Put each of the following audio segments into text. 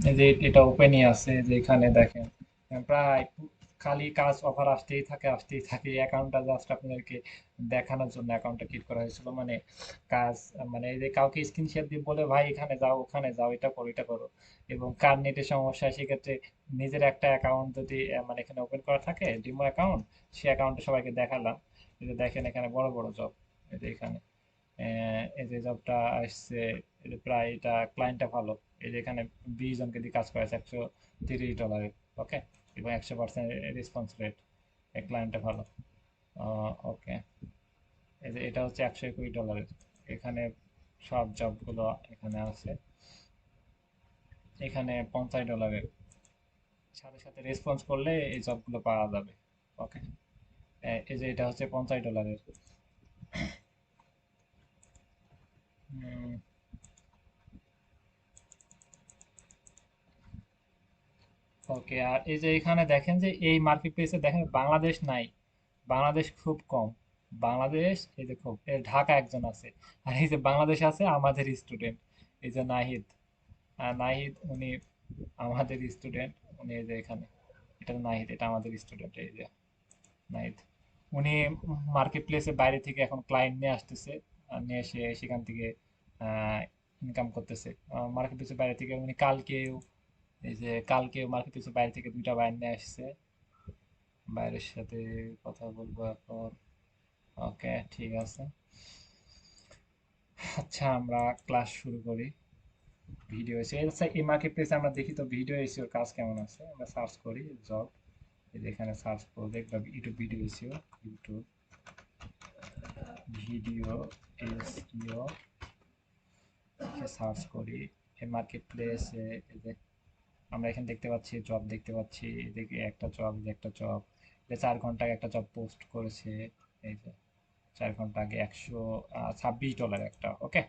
এই যে এটা ওপেনই আছে, যে এখানে দেখেন প্রায় খালি কাজ অফার আসতেই থাকে। অ্যাকাউন্টটা জাস্ট আপনাদেরকে দেখানোর জন্য অ্যাকাউন্টটা ক্রিয়েট করা হয়েছিল। মানে কাজ, মানে এই যে কাউকে স্ক্রিনশট দিয়ে বলে ভাই এখানে যাও ওখানে যাও এটা করো এটা করো, এবং কার নেটের সমস্যা, সেক্ষেত্রে নিজের একটা অ্যাকাউন্ট যদি মানে এখানে ওপেন করা থাকে ডিমো অ্যাকাউন্ট, সেই অ্যাকাউন্টে সবাইকে দেখালাম। এই যে দেখেন এখানে বড় বড় জব, এই যে এখানে এই যে জবটা আসছে, এই যে প্রায় এটা ক্লায়েন্টটা ভালো। এই যে এখানে 20 জনকে দিয়ে কাজ করেছে $130। ওকে, এবং 100% রেসপন্স রেট, এই ক্লায়েন্টটা ভালো। ওকে, এই যে এটা হচ্ছে $120। এখানে সব জবগুলো এখানে আছে। এখানে $50 সাথে সাথে রেসপন্স করলে এই জবগুলো পাওয়া যাবে। ওকে, এই যে এটা হচ্ছে $50। ওকে, আর এই যে এখানে দেখেন যে এই মার্কেট প্লেসে দেখেন বাংলাদেশ নাই, বাংলাদেশ খুব কম। বাংলাদেশ এই যে খুব, এই ঢাকা একজন আছে, আর এই যে বাংলাদেশ আছে আমাদের স্টুডেন্ট, এই যে নাহিদ। নাহিদ উনি আমাদের স্টুডেন্ট, উনি এই যে এখানে, এটা নাহিদ, এটা আমাদের স্টুডেন্ট, এই যে নাহিদ। উনি মার্কেট প্লেসে বাইরে থেকে এখন ক্লায়েন্ট নিয়ে আসতেছে, নিয়ে এসে সেখান থেকে ইনকাম করতেছে। মার্কেট প্লেসের বাইরে থেকে উনি কালকেও, এই যে কালকে মার্কেট প্লেসের বাইরে থেকে 2টা বাইর নিয়ে আসছে। বাইরের সাথে কথা বলবো এখন। ওকে, ঠিক আছে। আচ্ছা, আমরা ক্লাস শুরু করি। ভিডিও এসে আচ্ছা, এই মার্কেট প্লেসে আমরা দেখি তো ভিডিও এসিওর কাজ কেমন আছে। আমরা সার্চ করি জব, এই যে এখানে সার্চ প্রজেক্ট বা YouTube video SEO, YouTube video SEO search করি। এই মার্কেট প্লেসে এই যে আমরা এখানে দেখতে পাচ্ছি জব, দেখতে পাচ্ছি এদিকে একটা জব, যে একটা জব, 4 ঘন্টা আগে একটা জব পোস্ট করেছে। এই যে 4 ঘন্টা আগে $126 একটা। ওকে,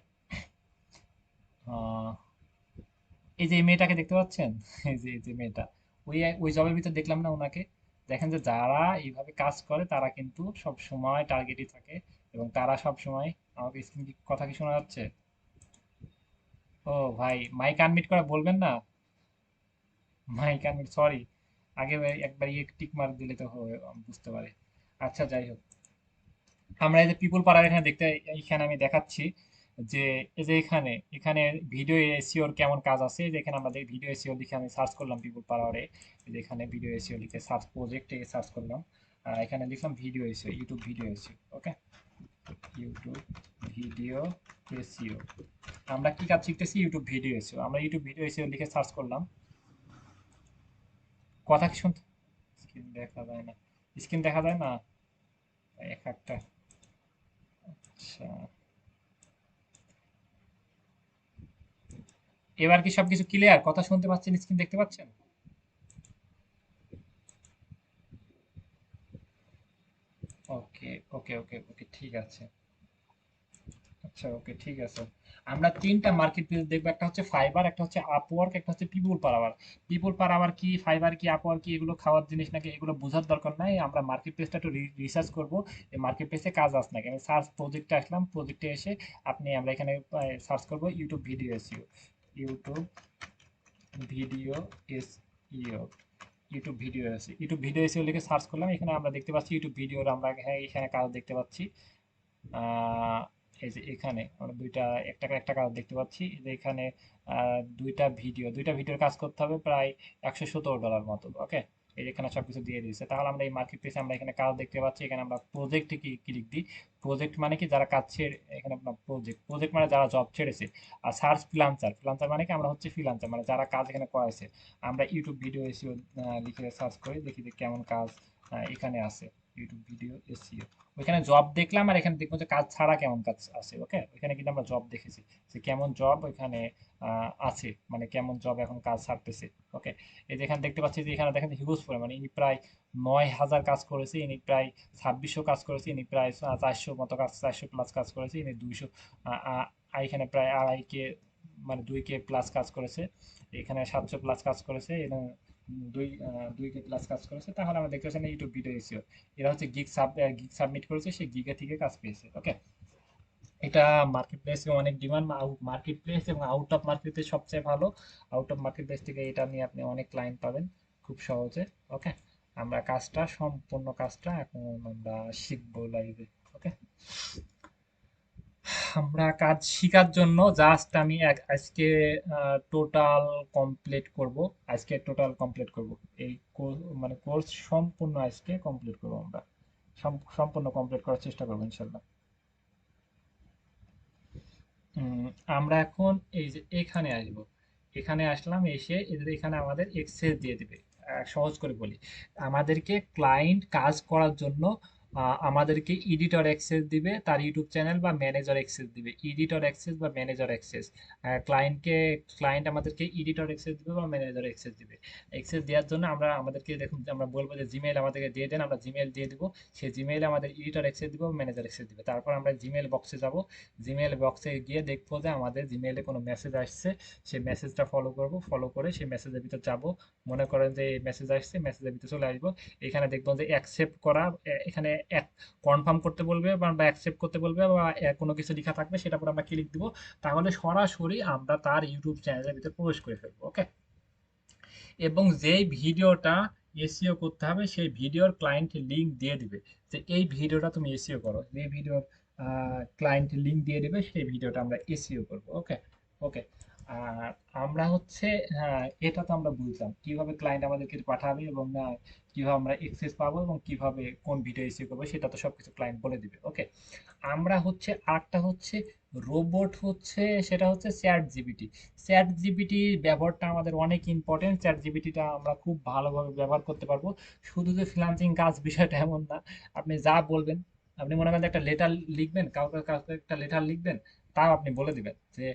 এই যে এই মেয়েটাকে দেখতে পাচ্ছেন, এই যে মেয়েটা, ওই ওই জবের ভিতর দেখলাম না ওনাকে। দেখেন যে যারা এইভাবে কাজ করে তারা কিন্তু সব সময় টার্গেটই থাকে, এবং তারা সব সময়, আমাকে স্ক্রিন কথা কি শোনা যাচ্ছে? ও ভাই, মাইক আনমিউট করে বলবেন না, মাইক আনমিউট, সরি। আগে একবার ইয়ে টিক মার্ক দিলে তো বুঝতে পারে। আচ্ছা, যাই হোক, আমরা এই যে পিপল পাড়ার এখানে দেখতে, এখানে আমি দেখাচ্ছি যে এই যে এখানে এখানে ভিডিও এসইওর কেমন কাজ আছে। যে এখানে আমরা ভিডিও এসইও লিখে আমি সার্চ করলাম পিপল পাড়ারে, এই যে এখানে ভিডিও এসইও লিখে সার্চ প্রজেক্টে সার্চ করলাম। এখানে লিখলাম video SEO, YouTube video SEO. Okay, YouTube video SEO. আমরা কি কাজ শিখতেছি? YouTube video SEO. আমরা ইউটিউব ভিডিও এসইও লিখে সার্চ করলাম। কথা কি শুনতে, স্ক্রিন দেখা যায় না, স্ক্রিন দেখা যায় না এক একটা। আচ্ছা, এবার কি সবকিছু ক্লিয়ার? কথা শুনতে পাচ্ছেন? স্ক্রিন দেখতে পাচ্ছেন? ওকে, ওকে, ওকে, ওকে, ঠিক আছে। আচ্ছা, ওকে, ঠিক আছে। আমরা 3টা মার্কেট প্লেস দেখবো, একটা হচ্ছে ফাইবার, একটা হচ্ছে আপওয়ার্ক, একটা হচ্ছে পিপুল পাওয়ার। পিপুল পাওয়ার কি, ফাইবার কি, আপওয়ার্ক কি, এগুলো খাওয়ার জিনিস নাকি, এগুলো বোঝার দরকার নাই। আমরা মার্কেট প্লেসটা একটু রিসার্চ করবো, এই মার্কেট প্লেসে কাজ আছে নাকি। আমি সার্চ প্রজেক্টে আসলাম, প্রজেক্টে এসে আমরা এখানে সার্চ করবো YouTube video SEO, YouTube video SEO, YouTube video আছে, ইউটিউব ভিডিও এসে লিখে সার্চ করলাম। এখানে আমরা দেখতে পাচ্ছি ইউটিউব ভিডিওর, আমরা এখানে কাজ দেখতে পাচ্ছি। আহ, এই যে এখানে আমরা একটা কাজ দেখতে পাচ্ছি, এই যে এখানে 2টা ভিডিওর কাজ করতে হবে প্রায় $117 মতো। ওকে, এই যে এখানে সবকিছু দিয়ে দিয়েছে। তাহলে আমরা এই মার্কেট প্লেসে আমরা এখানে কাজ দেখতে পাচ্ছি। এখানে আমরা প্রজেক্টে কি ক্লিক দিই। প্রজেক্ট মানে কি, যারা কাজ ছেড়ে, এখানে আপনার প্রজেক্ট, প্রজেক্ট মানে যারা জব ছেড়েছে। আর সার্চ ফ্রিল্যান্সার, ফ্রিল্যান্সার মানে কি, আমরা হচ্ছে ফ্রিল্যান্সার মানে যারা কাজ এখানে করেছে। আমরা ইউটিউব ভিডিও এসিও লিখে সার্চ করি, দেখি যে কেমন কাজ এখানে আছে। ইউটিউব ভিডিও এসিও, ওইখানে জব দেখলাম, আর এখানে দেখবো যে কাজ ছাড়া কেমন কাজ আছে। ওকে, ওইখানে কিন্তু আমরা জব দেখেছি যে কেমন জব ওইখানে আছে, মানে কেমন জব এখন কাজ ছাড়তেছে। ওকে, এই যে এখানে দেখতে পাচ্ছি যে এখানে দেখেন হিউজ পরিমাণে, ইনি প্রায় 9,000 কাজ করেছে, ইনি প্রায় 2600 কাজ করেছে, ইনি প্রায় 400 মতো কাজ, 400 প্লাস কাজ করেছে, ইনি 200, আর এখানে প্রায় 2.5K, মানে 2K প্লাস কাজ করেছে। এখানে 700 প্লাস কাজ করেছে, এখানে দুই কে প্লাস কাজ করেছে। তাহলে আমরা দেখতে পাচ্ছি না ইউটিউব ভিডিও এসিও, এরা হচ্ছে গিগ সাবমিট করেছে, সেই গিগে থেকে কাজ পেয়েছে। ওকে, এটা মার্কেট প্লেসে অনেক ডিমান্ড, মার্কেট প্লেস এবং আউট অফ মার্কেট প্লেস সবচেয়ে ভালো। আউট অফ মার্কেট প্লেস থেকে এটা নিয়ে আপনি অনেক ক্লায়েন্ট পাবেন খুব সহজে। ওকে, আমরা কাজটা সম্পূর্ণ কাজটা এখন আমরা শিখবো লাইভে। ওকে, আমরা কাজ শেখার জন্য জাস্ট আমি আজকে টোটাল কমপ্লিট করব। আজকে টোটাল কমপ্লিট করব এই মানে কোর্স সম্পূর্ণ আজকে কমপ্লিট করব আমরা। সম্পূর্ণ কমপ্লিট করার চেষ্টা করবো ইনশাল্লাহ। উম, আমরা এখন এই যে এখানে আসব, এখানে আসলাম, এসে এদের এখানে আমাদের এক্সেস দিয়ে দিবে। সহজ করে বলি, আমাদেরকে ক্লায়েন্ট কাজ করার জন্য আমাদেরকে এডিটর অ্যাক্সেস দিবে, তার ইউটিউব চ্যানেল বা ম্যানেজার অ্যাক্সেস দিবে। এডিটর অ্যাক্সেস বা ম্যানেজার অ্যাক্সেস, ক্লায়েন্ট আমাদেরকে এডিটর অ্যাক্সেস দিবে বা ম্যানেজার অ্যাক্সেস দিবে। অ্যাক্সেস দেওয়ার জন্য আমাদেরকে দেখুন, আমরা বলবো যে জিমেইল আমাদেরকে দিয়ে দেন, আমরা জিমেইল দিয়ে দিব। সেই জিমেইলে আমাদের এডিটর অ্যাক্সেস দিব, ম্যানেজার অ্যাক্সেস দিবে। তারপর আমরা জিমেইল বক্সে যাব, জিমেইল বক্সে গিয়ে দেখবো যে আমাদের জিমেইলে কোনো মেসেজ আসছে, সেই মেসেজটা ফলো করব, ফলো করে সেই মেসেজের ভিতর যাব। মনে করেন যে এই মেসেজ আসছে, মেসেজের ভিতরে চলে আসবো। এখানে দেখবো যে অ্যাকসেপ্ট করা, এখানে কনফার্ম করতে বলবে বা অ্যাকসেপ্ট করতে বলবে বা কোনো কিছু লেখা থাকবে, সেটা পরে আমরা ক্লিক দিব। তাহলে সরাসরি আমরা তার ইউটিউব চ্যানেলের ভিতরে প্রবেশ করে ফেলবো। ওকে, এবং যেই ভিডিওটা এসইও করতে হবে সেই ভিডিওর ক্লায়েন্ট লিংক দিয়ে দিবে, যে এই ভিডিওটা তুমি এসইও করো। যে ভিডিওর ক্লায়েন্ট লিংক দিয়ে দিবে সেই ভিডিওটা আমরা এসইও করব। ওকে, ওকে। আর আমরা হচ্ছে, হ্যাঁ, এটা তো আমরা বুঝলাম কিভাবে ক্লায়েন্ট আমাদেরকে পাঠাবে এবং কিভাবে আমরা এক্সেস পাবো এবং কিভাবে কোন ভিডিও এসইও করবো, সেটা তো সবকিছু ক্লায়েন্ট বলে দিবে। ওকে, আমরা হচ্ছে আরেকটা হচ্ছে রোবট হচ্ছে, সেটা হচ্ছে চ্যাট জিপিটি। চ্যাট জিপিটি ব্যবহারটা আমাদের অনেক ইম্পর্টেন্ট। চ্যাট জিপিটিটা আমরা খুব ভালোভাবে ব্যবহার করতে পারবো। শুধু যে ফ্রিল্যান্সিং কাজ বিষয়টা এমন না, আপনি যা বলবেন, আপনি মনে করেন যে একটা লেটার লিখবেন, কাউকে কাউকে একটা লেটার লিখবেন, তাও আপনি বলে দিবেন যে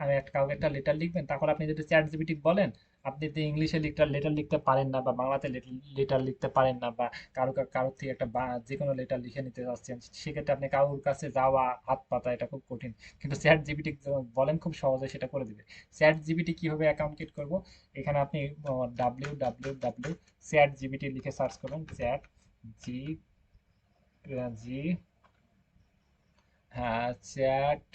আমি একটা কাউকে একটা লেটার লিখবেন, তখন আপনি যদি চ্যাট জিপিটি বলেন, আপনি যদি ইংলিশে লেটার লেটার লিখতে পারেন না বা বাংলাতে লেটার লিখতে পারেন না, বা কারোর থেকে একটা যে কোনো লেটার লিখে নিতে যাচ্ছেন, সেক্ষেত্রে আপনি কারোর কাছে যাওয়া, হাত পাতা, এটা খুব কঠিন। কিন্তু চ্যাট জিপিটি বলেন, খুব সহজে সেটা করে দিবে। চ্যাট জিপিটি কিভাবে অ্যাকাউন্ট ক্রিয়েট করব, এখানে আপনি www চ্যাট জিপিটি লিখে সার্চ করবেন। চ্যাট জি জি হ্যাঁ, chat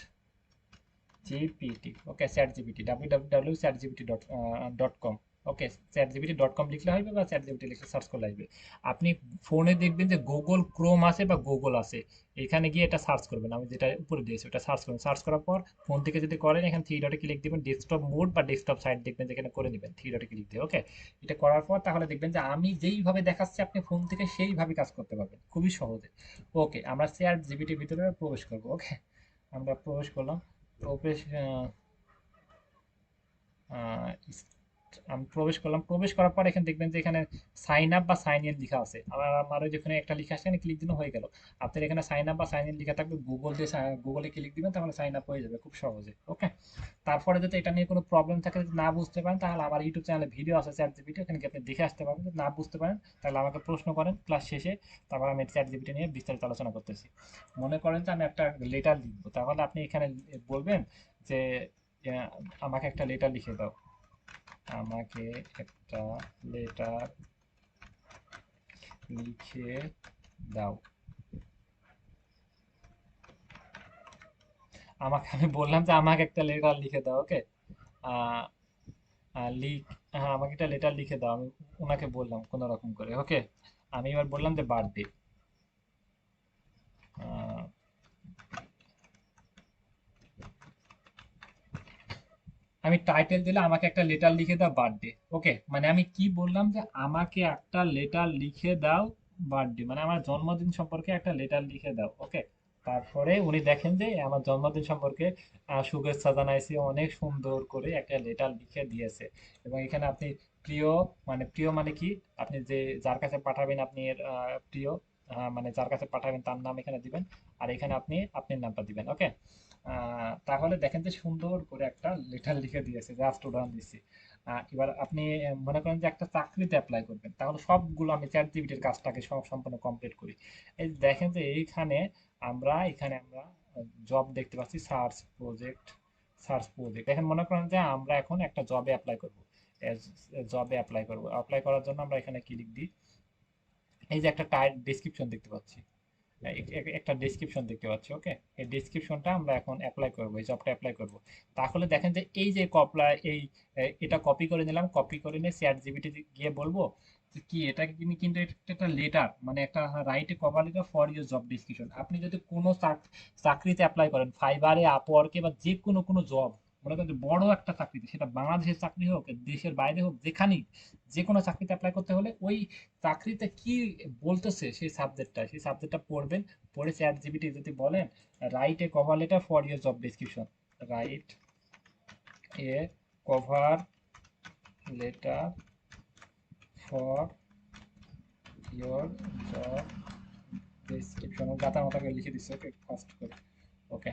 GPT. Okay, ChatGPT, www ChatGPT dot com. Okay, ChatGPT dot com লিখলে হবে বা চ্যাট জিপিটি লিখে সার্চ করলে আসবে। আপনি ফোনে দেখবেন যে গুগল ক্রোম আছে বা গুগল আছে, এখানে গিয়ে এটা সার্চ করবেন, আমি যেটা উপরে দিয়েছি ওটা সার্চ করবেন। সার্চ করার পর ফোন থেকে যদি করেন, এখানে থ্রি ডটে ক্লিক দিবেন, ডেস্কটপ মোড বা ডেস্কটপ সাইট দেখবেন যেখানে করে নেবেন, থ্রি ডটে ক্লিক দিয়ে। ওকে, এটা করার পর তাহলে দেখবেন যে আমি যেইভাবে দেখাচ্ছি আপনি ফোন থেকে সেইভাবে কাজ করতে পারবেন খুবই সহজে। ওকে, আমরা চ্যাট জিপিটির ভিতরে প্রবেশ করবো। ওকে, আমরা প্রবেশ করলাম। প্রবেশ আহ, আমি প্রবেশ করলাম। প্রবেশ করার পর এখানে দেখবেন যে এখানে সাইন আপ বা সাইন ইন লেখা আছে। আমার যেখানে একটা লেখা আছে, এখানে ক্লিক দিলে হয়ে গেল। আপনার এখানে সাইন আপ বা সাইন ইন লেখা থাকবে, গুগল দিয়ে গুগলে ক্লিক দিবেন, তাহলে সাইন আপ হয়ে যাবে খুব সহজে। ওকে, তারপরে যদি এটা নিয়ে কোনো প্রবলেম থাকে, যদি না বুঝতে পারেন, তাহলে আমার ইউটিউব চ্যানেলে ভিডিও আছে চ্যাট জিপিটি, ওখানে গিয়ে আপনি দেখে আসতে পারবেন। যদি না বুঝতে পারেন তাহলে আমাকে প্রশ্ন করেন ক্লাস শেষে, তারপর আমি চ্যাট জিপিটি নিয়ে বিস্তারিত আলোচনা করতেছি। মনে করেন যে আমি একটা লেটার লিখবো, তাহলে আপনি এখানে বলবেন যে আহ, আমাকে একটা লেটার লিখে দাও, আমাকে একটা লেটার লিখে দাও। আমি বললাম যে আমাকে একটা লেটার লিখে দাও। ওকে, আহ আহ, লিখ হ্যাঁ, আমাকে একটা লেটার লিখে দাও, আমি ওনাকে বললাম কোনো রকম করে। ওকে, আমি এবার বললাম যে বার্থডে, আমি টাইটেল দিলে আমাকে একটা লেটার লিখে দাও বার্থডে। ওকে, মানে আমি কি বললাম যে আমাকে একটা লেটার লিখে দাও বার্থডে, মানে আমার জন্মদিন সম্পর্কে একটা লেটার লিখে দাও। ওকে, তারপরে উনি দেখেন যে আমার জন্মদিন সম্পর্কে শুভেচ্ছা জানাইছি, অনেক সুন্দর করে একটা লেটার লিখে দিয়েছে। এবং এখানে আপনি প্রিয়, মানে প্রিয় মানে কি, আপনি যে যার কাছে পাঠাবেন আপনি এর প্রিয়, মানে যার কাছে পাঠাবেন তার নাম এখানে দিবেন। আর এখানে আপনি আপনার নামটা দিবেন। ওকে, তাহলে দেখেন যে সুন্দর করে একটা লেটার লিখে দিয়েছে, জাস্ট উদাহরণ দিচ্ছি। এবার আপনি মনে করেন যে একটা চাকরিতে অ্যাপ্লাই করবেন, তাহলে সবগুলো আমি চ্যাট জিপিটির কাজটাকে সব সম্পূর্ণ কমপ্লিট করি। এই দেখেন যে এখানে আমরা জব দেখতে পাচ্ছি, সার্চ প্রজেক্ট। এখন মনে করেন যে আমরা এখন একটা জবে অ্যাপ্লাই করবো, অ্যাপ্লাই করার জন্য আমরা এখানে ক্লিক দিই। এই যে একটা টাইট ডেসক্রিপশন দেখতে পাচ্ছি, একটা ডেসক্রিপশন দেখতে পাচ্ছি। ওকে, এই ডেসক্রিপশনটা আমরা এখন অ্যাপ্লাই করব, এই জবটা অ্যাপ্লাই করব। তাহলে দেখেন যে এই যে এটা কপি করে নিলাম, কপি করে নিয়ে চ্যাট জিপিটি গিয়ে বলবো যে কি এটা কিন্তু এটা একটা লেটার, মানে একটা right a cover letter for your job description. আপনি যদি কোনো চাকরিতে অ্যাপ্লাই করেন, ফাইবারে, আপওয়ার্কে বা যে কোনো জব, মনে করেন যে বড় একটা চাকরিতে, সেটা বাংলাদেশের চাকরি হোক, দেশের বাইরে হোক, যেখানেই যে কোনো চাকরিতে অ্যাপ্লাই করতে হলে ওই চাকরিতে কি বলতেছে সেই সাবজেক্টটা পড়বেন। পড়ে চ্যাট জিপিটি যদি বলেন write a cover letter for your job description, write a cover letter for your job description, গাতা মাতা করে লিখে দিচ্ছে। ওকে, ফার্স্ট করে। ওকে,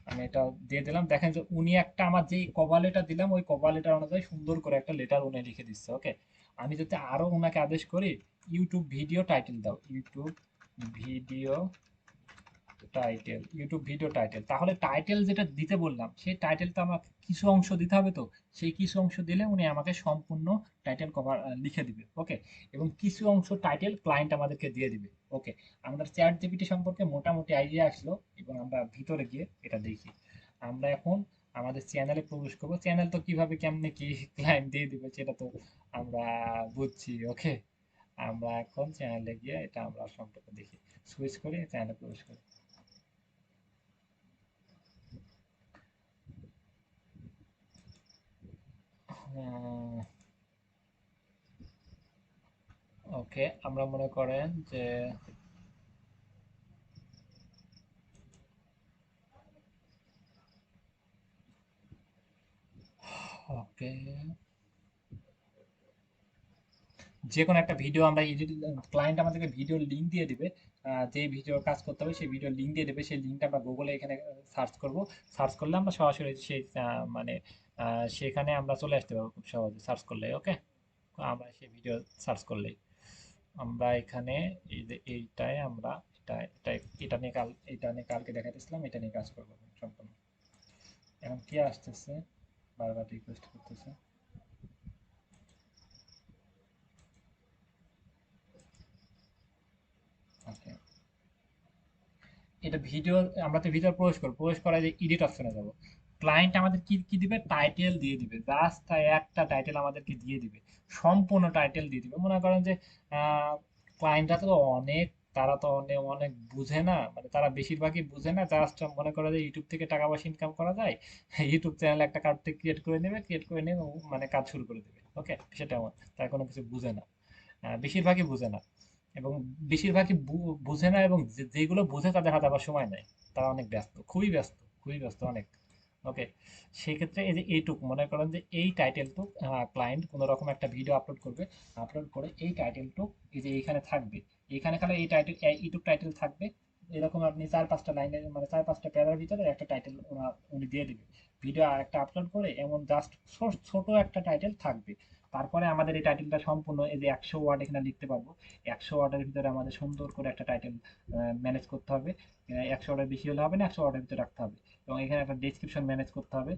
আমি এটা দিয়ে দিলাম। দেখেন যে উনি একটা আমার যেই কভার লেটার দিলাম ওই কভার লেটার অনুযায়ী সুন্দর করে একটা লেটার উনি লিখে দিচ্ছে। ওকে, আমি যদি আরো ওনাকে আদেশ করি ইউটিউব ভিডিও টাইটেল দাও, ভিডিও ইউটিউব ভিডিও টাইটেল, তাহলে টাইটেল যেটা দিতে বললাম সেই টাইটেলটা আমাকে কিছু অংশ দিতে হবে। তো সেই কিছু অংশ দিলে উনি আমাকে সম্পূর্ণ টাইটেল কভার লিখে দিবে। ওকে, এবং কিছু অংশ টাইটেল ক্লায়েন্ট আমাদেরকে দিয়ে দিবে। ওকে, আমাদের চ্যাট জিপিটি সম্পর্কে মোটামুটি আইডিয়া আসলো, এবং আমরা ভিতরে গিয়ে এটা দেখি। আমরা এখন আমাদের চ্যানেলে প্রবেশ করবো। চ্যানেল তো কিভাবে কেমনে কি ক্লায়েন্ট দিয়ে দিবে সেটা তো আমরা বুঝছি। ওকে, আমরা এখন চ্যানেলে গিয়ে এটা আমরা সম্পর্কে দেখি। সুইচ করে চ্যানেলে প্রবেশ করি। ওকে, আমরা মনে করেন যে ওকে, যে কোনো একটা ভিডিও আমরা এডিট, ক্লায়েন্ট আমাদেরকে ভিডিওর লিঙ্ক দিয়ে দিবে। যে ভিডিওর কাজ করতে হবে সেই ভিডিওর লিঙ্ক দিয়ে দেবে। সেই লিঙ্কটা আমরা গুগলে এখানে সার্চ করব। সার্চ করলে আমরা সরাসরি সেই মানে সেখানে আমরা চলে আসতে পারবো খুব সহজে সার্চ করলে। ওকে, আমরা সেই ভিডিও সার্চ করলেই আমরা এখানে এই যে এইটাই আমরা এটা এটা এটা নিয়ে কালকে দেখাতেছিলাম, এটা নিয়ে কাজ করবো সম্পূর্ণ। এখন কি আসতেছে, বারবার রিকোয়েস্ট করতেছে। ওকে, এটা ভিডিও, আমরা তো ভিডিও প্রবেশ করবো, প্রবেশ করার যে এডিট অপশনে যাব। ক্লায়েন্ট আমাদের কি কি দিবে, টাইটেল দিয়ে দিবে। জাস্ট একটা টাইটেল আমাদেরকে দিয়ে দিবে, সম্পূর্ণ টাইটেল দিয়ে দিবে। মনে করেন যে ক্লায়েন্টরা তো অনেক, তারা তো অনেক অনেক বুঝে না, মানে তারা বেশিরভাগই বুঝে না। জাস্ট মনে করে যে ইউটিউব থেকে টাকা পয়সা ইনকাম করা যায়, ইউটিউব চ্যানেল একটা কার্ড থেকে ক্রিয়েট করে নেবে, ক্রিয়েট করে নিয়ে মানে কাজ শুরু করে দেবে। ওকে, সেটা এমন, তারা কোনো কিছু বুঝে না। বেশিরভাগই বুঝে না, এবং বেশিরভাগই বুঝে না, এবং যেগুলো বুঝে তাদের হাতে আবার সময় নাই। তারা অনেক ব্যস্ত, খুবই ব্যস্ত অনেক। ওকে, সেক্ষেত্রে এই যে এইটুক মনে করেন যে এই টাইটেলটুক ক্লায়েন্ট কোনো রকম একটা ভিডিও আপলোড করবে, আপলোড করে এই টাইটেলটুক এই যে এইখানে থাকবে। এখানে খালি এই টাইটেল, এইটুক টাইটেল থাকবে। এরকম আপনি 4-5টা লাইনের, মানে 4-5টা প্যারার ভিতরে একটা টাইটেল উনি দিয়ে দিবে। ভিডিও আর একটা আপলোড করে এমন জাস্ট ছোট একটা টাইটেল থাকবে। তারপরে আমাদের এই টাইটেলটা সম্পূর্ণ এই যে 100 ওয়ার্ড এখানে লিখতে পারবো। 100 ওয়ার্ডের ভিতরে আমাদের সুন্দর করে একটা টাইটেল ম্যানেজ করতে হবে। 100 ওয়ার্ডের বেশি হলে হবে না, 100 ওয়ার্ডের ভিতরে রাখতে হবে। এবং এখানে একটা ডেসক্রিপশন ম্যানেজ করতে হবে,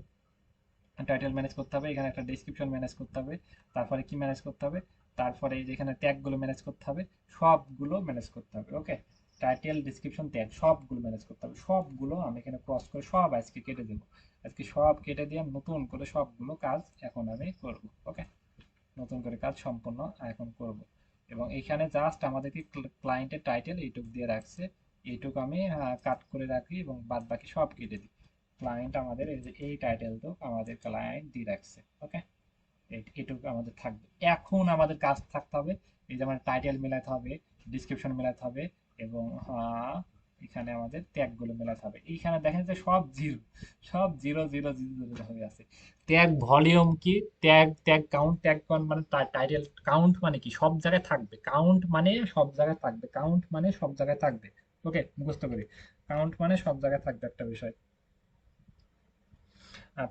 টাইটেল ম্যানেজ করতে হবে, এখানে একটা ডেসক্রিপশন ম্যানেজ করতে হবে। তারপরে কি ম্যানেজ করতে হবে, তারপরে এই যে এখানে ট্যাগগুলো ম্যানেজ করতে হবে, সবগুলো ম্যানেজ করতে হবে। ওকে, টাইটেল, ডেসক্রিপশন, ট্যাগ সবগুলো ম্যানেজ করতে হবে। সবগুলো আমি এখানে ক্রস করে সব আজকে কেটে দেবো। আজকে সব কেটে দিয়ে নতুন করে সবগুলো কাজ এখন আমি করব। ওকে, নতুন করে কাজ সম্পূর্ণ এখন করব। এবং এইখানে জাস্ট আমাদেরকে ক্লায়েন্টের টাইটেল এইটুক দিয়ে রাখছে, এইটুক আমি কাট করে রাখি এবং বাদ বাকি সব কেটে দিই। ক্লায়েন্ট আমাদের এই যে এই টাইটেলটুকু আমাদের ক্লায়েন্ট দিয়ে রাখছে। ওকে, এইটুকু আমাদের থাকবে। এখন আমাদের কাজ থাকতে হবে এই যে আমাদের টাইটেল মেলাতে হবে, ডিসক্রিপশন মেলাতে হবে, এবং এখানে আমাদের ট্যাগ গুলো মেলাতে হবে। এইখানে দেখেন যে সব জিরো, সব জিরো জিরো জিরো জিরো হয়ে আছে। ট্যাগ ভলিউম কি, tag tag count, tag count মানে টাইটেল কাউন্ট মানে কি, সব জায়গায় থাকবে। কাউন্ট মানে সব জায়গায় থাকবে, কাউন্ট মানে সব জায়গায় থাকবে। ওকে, মুখস্থ করি, কাউন্ট মানে সব জায়গায় থাকবে একটা বিষয়।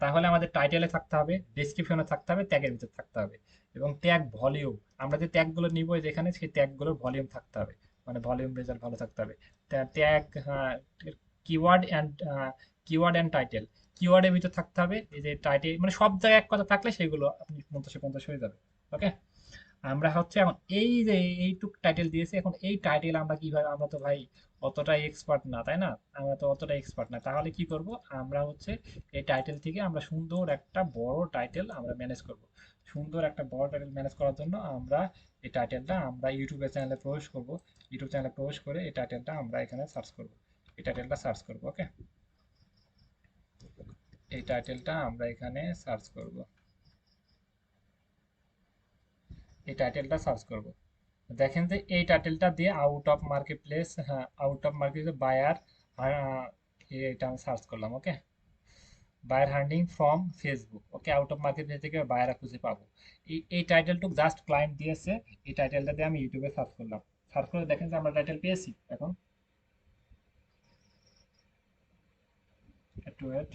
তাহলে আমাদের টাইটেলে থাকতে হবে, ডেসক্রিপশনে থাকতে হবে, ট্যাগের ভিতর থাকতে হবে। এবং ট্যাগ ভলিউম, আমরা যে ট্যাগগুলো নিব যেখানে সেই ট্যাগগুলোর ভলিউম থাকতে হবে, মানে ভলিউম রেজাল্ট ভালো থাকতে হবে। Tag, keyword and keyword and title, কিওয়ার্ডের ভিতর থাকতে হবে। এই যে টাইটেল মানে সব জায়গায় এক কথা থাকলে সেগুলো আপনি 50-50 হয়ে যাবে। ওকে, আমরা হচ্ছে এখন এই যে এইটুক টাইটেল দিয়েছি, এখন এই টাইটেল আমরা কিভাবে, আমরা তো ভাই অতটা এক্সপার্ট না, তাই না? আমরা তো অতটা এক্সপার্ট না, তাহলে কি করব? আমরা হচ্ছে এই টাইটেল থেকে আমরা সুন্দর একটা বড় টাইটেল আমরা ম্যানেজ করব। সুন্দর একটা বড় টাইটেল ম্যানেজ করার জন্য আমরা এই টাইটেলটা আমরা ইউটিউবের চ্যানেলে প্রবেশ করব। ইউটিউব চ্যানেলে প্রবেশ করে এই টাইটেলটা আমরা এখানে সার্চ করব। এই টাইটেলটা সার্চ করব, ওকে? এই টাইটেলটা আমরা এখানে সার্চ করব। এই টাইটেলটা সার্চ করব। দেখেন যে এই টাইটেলটা দিয়ে আউট অফ মার্কেট প্লেস, হ্যাঁ, আউট অফ মার্কেট বায়ার, এটা আমি সার্চ করলাম, okay? Buyer hunting from Facebook, okay? Out of marketplace থেকে বায়ার খুঁজে পাবো। এই টাইটেলটুকু জাস্ট ক্লায়েন্ট দিয়েছে। এই টাইটেলটা দিয়ে আমি ইউটিউবে সার্চ করলাম। সার্চ করে দেখেন যে আমরা টাইটেল পেয়েছি। এখন একটু ওয়েট।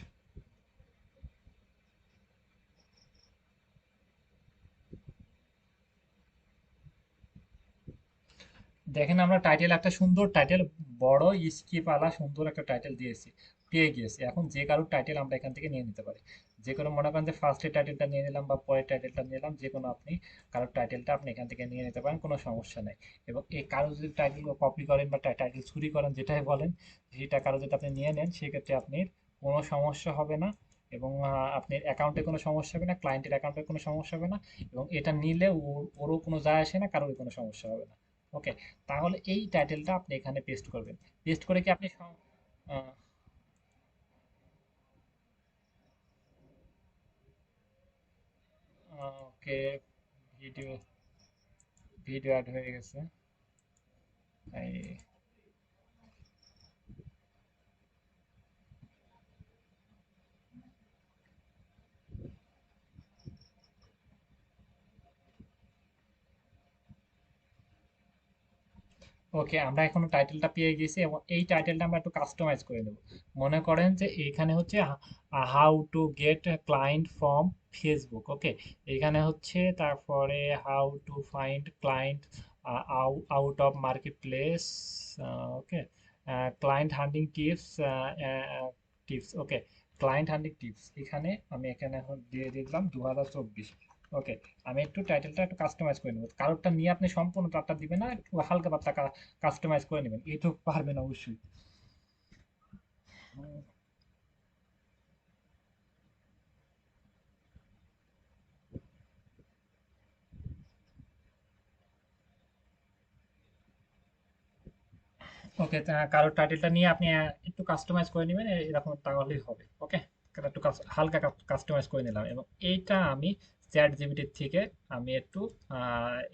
দেখেন আমরা টাইটেল, একটা সুন্দর টাইটেল, বড় স্কিপ আলা সুন্দর একটা টাইটেল দিয়েছি, পেয়ে গিয়েছি। এখন যে কারোর টাইটেল আমরা এখান থেকে নিয়ে নিতে পারি। যে কোনো, মনে করেন যে ফার্স্টের টাইটেলটা নিয়ে নিলাম বা পরের টাইটেলটা নিলাম, যে কোনো আপনি কারোর টাইটেলটা আপনি এখান থেকে নিয়ে নিতে পারেন, কোনো সমস্যা নেই। এবং এই কারো যদি টাইটেল কপি করেন বা টাইটেল চুরি করেন, যেটাই বলেন, সেটা কারো যদি আপনি নিয়ে নেন, সেক্ষেত্রে আপনি কোনো সমস্যা হবে না। এবং আপনার অ্যাকাউন্টে কোনো সমস্যা হবে না, ক্লায়েন্টের অ্যাকাউন্টে কোনো সমস্যা হবে না। এবং এটা নিলে ওরও কোনো যায় আসে না, কারোর কোনো সমস্যা হবে না। ওকে? তাহলে এই টাইটেলটা আপনি এখানে পেস্ট করবেন। পেস্ট করে কি আপনি ওকে, ভিডিও ভিডিও অ্যাড হয়ে গেছে। এই ওকে, আমরা এখন টাইটেলটা পেয়ে গেছি এবং এই টাইটেলটা আমরা একটু কাস্টমাইজ করে নেব। মনে করেন যে এখানে হচ্ছে how to get client from Facebook, okay? এখানে হচ্ছে তারপরে how to find client out of marketplace, okay? Client hunting tips, tips, okay? Client hunting tips, এখানে আমি এখানে এখন দিয়ে দিলাম 2024, ওকে? আমি একটু টাইটেলটা একটু কাস্টমাইজ করে নেব। কারোরটা নিয়ে আপনি সম্পূর্ণ তারটা দিবেন না, একটু হালকা পাতলা কাস্টমাইজ করে নেবেন, এইটুকু পারবেন অবশ্যই। ওকে, কারোর টাইটেলটা নিয়ে আপনি একটু কাস্টমাইজ করে নেবেন, এরকম তাহলেই হবে, ওকে? একটু হালকা কাস্টমাইজ করে নিলাম এবং এইটা আমি চ্যাট জিপিটির থেকে আমি একটু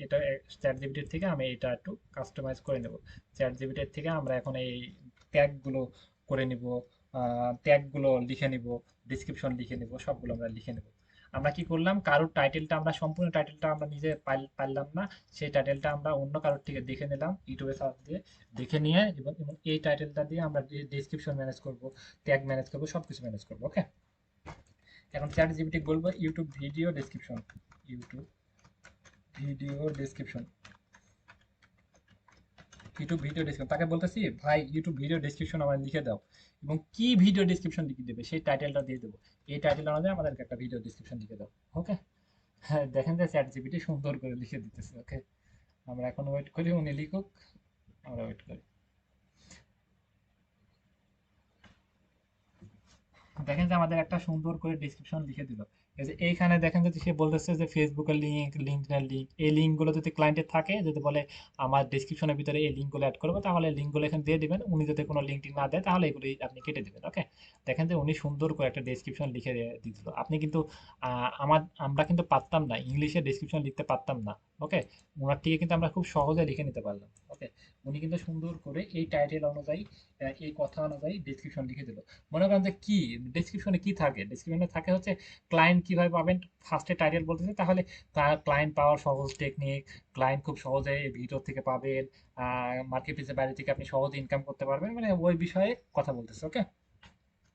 এটা চ্যাট জিপিটির থেকে আমি এটা একটু কাস্টমাইজ করে নেব। চ্যাট জিপিটির থেকে আমরা এখন এই ট্যাগগুলো করে নিব, ট্যাগগুলো লিখে নিব, ডিসক্রিপশন লিখে নিব, সবগুলো আমরা লিখে নেব। আমরা কি করলাম, কারোর টাইটেলটা আমরা সম্পূর্ণ টাইটেলটা আমরা নিজে পারলাম না, সেই টাইটেলটা আমরা অন্য কারোর থেকে দেখে নিলাম ইউটিউবে সার্চ দিয়ে। দেখে নিয়ে এবং এই টাইটেলটা দিয়ে আমরা ডেসক্রিপশন ম্যানেজ করব, ট্যাগ ম্যানেজ করব, সবকিছু ম্যানেজ করব, ওকে? এখন চ্যাট জিপিটি বলবো YouTube video description, YouTube video description, YouTube video description, তাকে বলতেছি ভাই ইউটিউব ভিডিও ডেসক্রিপশন আমার লিখে দাও। এবং কি ভিডিও ডেসক্রিপশন লিখে দেবে সেই টাইটেলটা দিয়ে দেবো। এই টাইটেল অনুযায়ী আমাদেরকে একটা ভিডিও ডেসক্রিপশন লিখে দাও, ওকে? হ্যাঁ, দেখেন যে চ্যাট জিপিটি সুন্দর করে লিখে দিতেছে, ওকে? আমরা এখন ওয়েট করি উনি লিখুক, আমরা ওয়েট করি। দেখেন যে আমাদের একটা সুন্দর করে ডেসক্রিপশন লিখে দিল। এই যে এইখানে দেখেন যে সে বলতেছে যে ফেসবুকের লিঙ্ক, লিঙ্কডইনের লিঙ্ক, এই লিঙ্কগুলো যদি ক্লায়েন্টের থাকে, যদি বলে আমার ডেসক্রিপশনের ভিতরে এই লিঙ্কগুলো অ্যাড করবো, তাহলে লিঙ্কগুলো এখানে দিয়ে দিবেন। উনি যদি কোনো লিঙ্ক না দেয়, তাহলে এগুলি আপনি কেটে দিবেন, ওকে? দেখেন যে উনি সুন্দর করে একটা ডেসক্রিপশন লিখে দিয়ে দিল। আপনি কিন্তু আমরা কিন্তু পারতাম না, ইংলিশে ডেসক্রিপশন লিখতে পারতাম না, ওকে? ওনার থেকে কিন্তু আমরা খুব সহজে লিখে নিতে পারলাম, ওকে? উনি কিন্তু সুন্দর করে এই টাইটেল অনুযায়ী, এই কথা অনুযায়ী ডেসক্রিপশন লিখে দিল। মনে করেন যে কি ডেসক্রিপশনে কি থাকে, ডেসক্রিপশনে থাকে হচ্ছে ক্লায়েন্ট কিভাবে পাবেন। ফার্স্টে টাইটেল বলতেছে, তাহলে তার ক্লায়েন্ট পাওয়ার সহজ টেকনিক, ক্লায়েন্ট খুব সহজে এই ভিডিও থেকে পাবেন, মার্কেট প্লেসের বাইরে থেকে আপনি সহজে ইনকাম করতে পারবেন, মানে ওই বিষয়ে কথা বলতেছে, ওকে?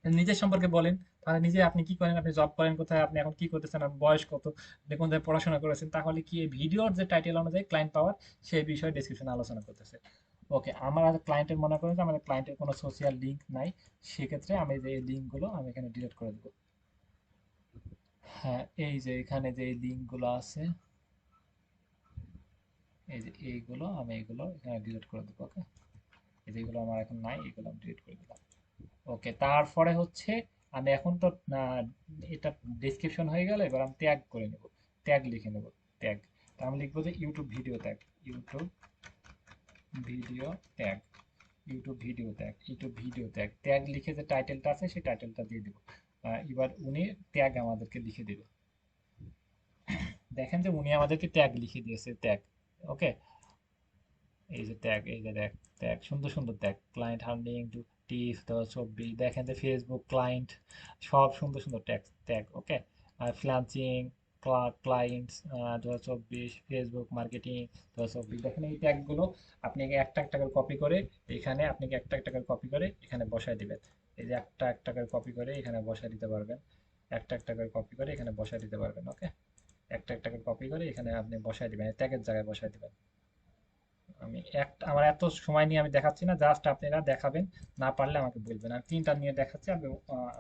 নিজের সম্পর্কে বলেন, তাহলে নিজে আপনি কি করেন, আপনি জব করেন কোথায়, আপনি এখন কি করতেছেন, আপনার বয়স কত, দেখুন যে পড়াশোনা করেছেন, তাহলে কি এই ভিডিওর যে টাইটেল অনুযায়ী ক্লায়েন্ট পাওয়ার, সেই বিষয়ে ডেসক্রিপশনে আলোচনা করতেছে। ওকে, আমার ক্লায়েন্টের, মনে করেন যে আমাদের ক্লায়েন্টের কোনো সোশিয়াল লিঙ্ক নাই, সেক্ষেত্রে আমি যে এই লিঙ্কগুলো আমি এখানে ডিলিট করে দেবো। হ্যাঁ, এই যে এখানে যে এই লিঙ্কগুলো আছে, এই যে এইগুলো আমি এগুলো এখানে ডিলিট করে দেবো, ওকে? যেগুলো আমার এখন নাই এগুলো আমি ডিলিট করে দিলাম। ওকে, তারপরে হচ্ছে আমি এখন তো এটা ডেসক্রিপশন হয়ে গেল, এবার আমি ট্যাগ করে নেব, ট্যাগ লিখে নেব, ট্যাগ। তা আমি লিখবো যে YouTube video tag, YouTube video tag, YouTube video tag, YouTube video tag, tag লিখে যে টাইটেলটা আছে সেই টাইটেলটা দিয়ে দিব। এবার উনি ট্যাগ আমাদেরকে লিখে দিবে। দেখেন যে উনি আমাদেরকে ট্যাগ লিখে দিয়েছে, ট্যাগ। ওকে, এই যে ট্যাগ, এই যে দেখ, ট্যাগ সুন্দর সুন্দর tag, client hunting to tips 2024, দেখেন যে ফেসবুক ক্লায়েন্ট, সব সুন্দর সুন্দর tag, tag. Okay, freelancing clients 2024, Facebook marketing 2024, দেখেন এই ট্যাগগুলো আপনি একটা একটা করে কপি করে এখানে, আপনি একটা একটা করে কপি করে এখানে বসায় দিবেন। এই যে একটা একটা করে কপি করে এখানে বসায় দিতে পারবেন, একটা একটা করে কপি করে এখানে বসায় দিতে পারবেন। ওকে, একটা একটা করে কপি করে এখানে আপনি বসায় দিবেন, ট্যাগের জায়গায় বসায় দিবেন। আমি একটা, আমার এত সময় নিয়ে আমি দেখাচ্ছি না, জাস্ট আপনারা দেখাবেন, না পারলে আমাকে বলবেন। আমি তিনটা নিয়ে দেখাচ্ছি,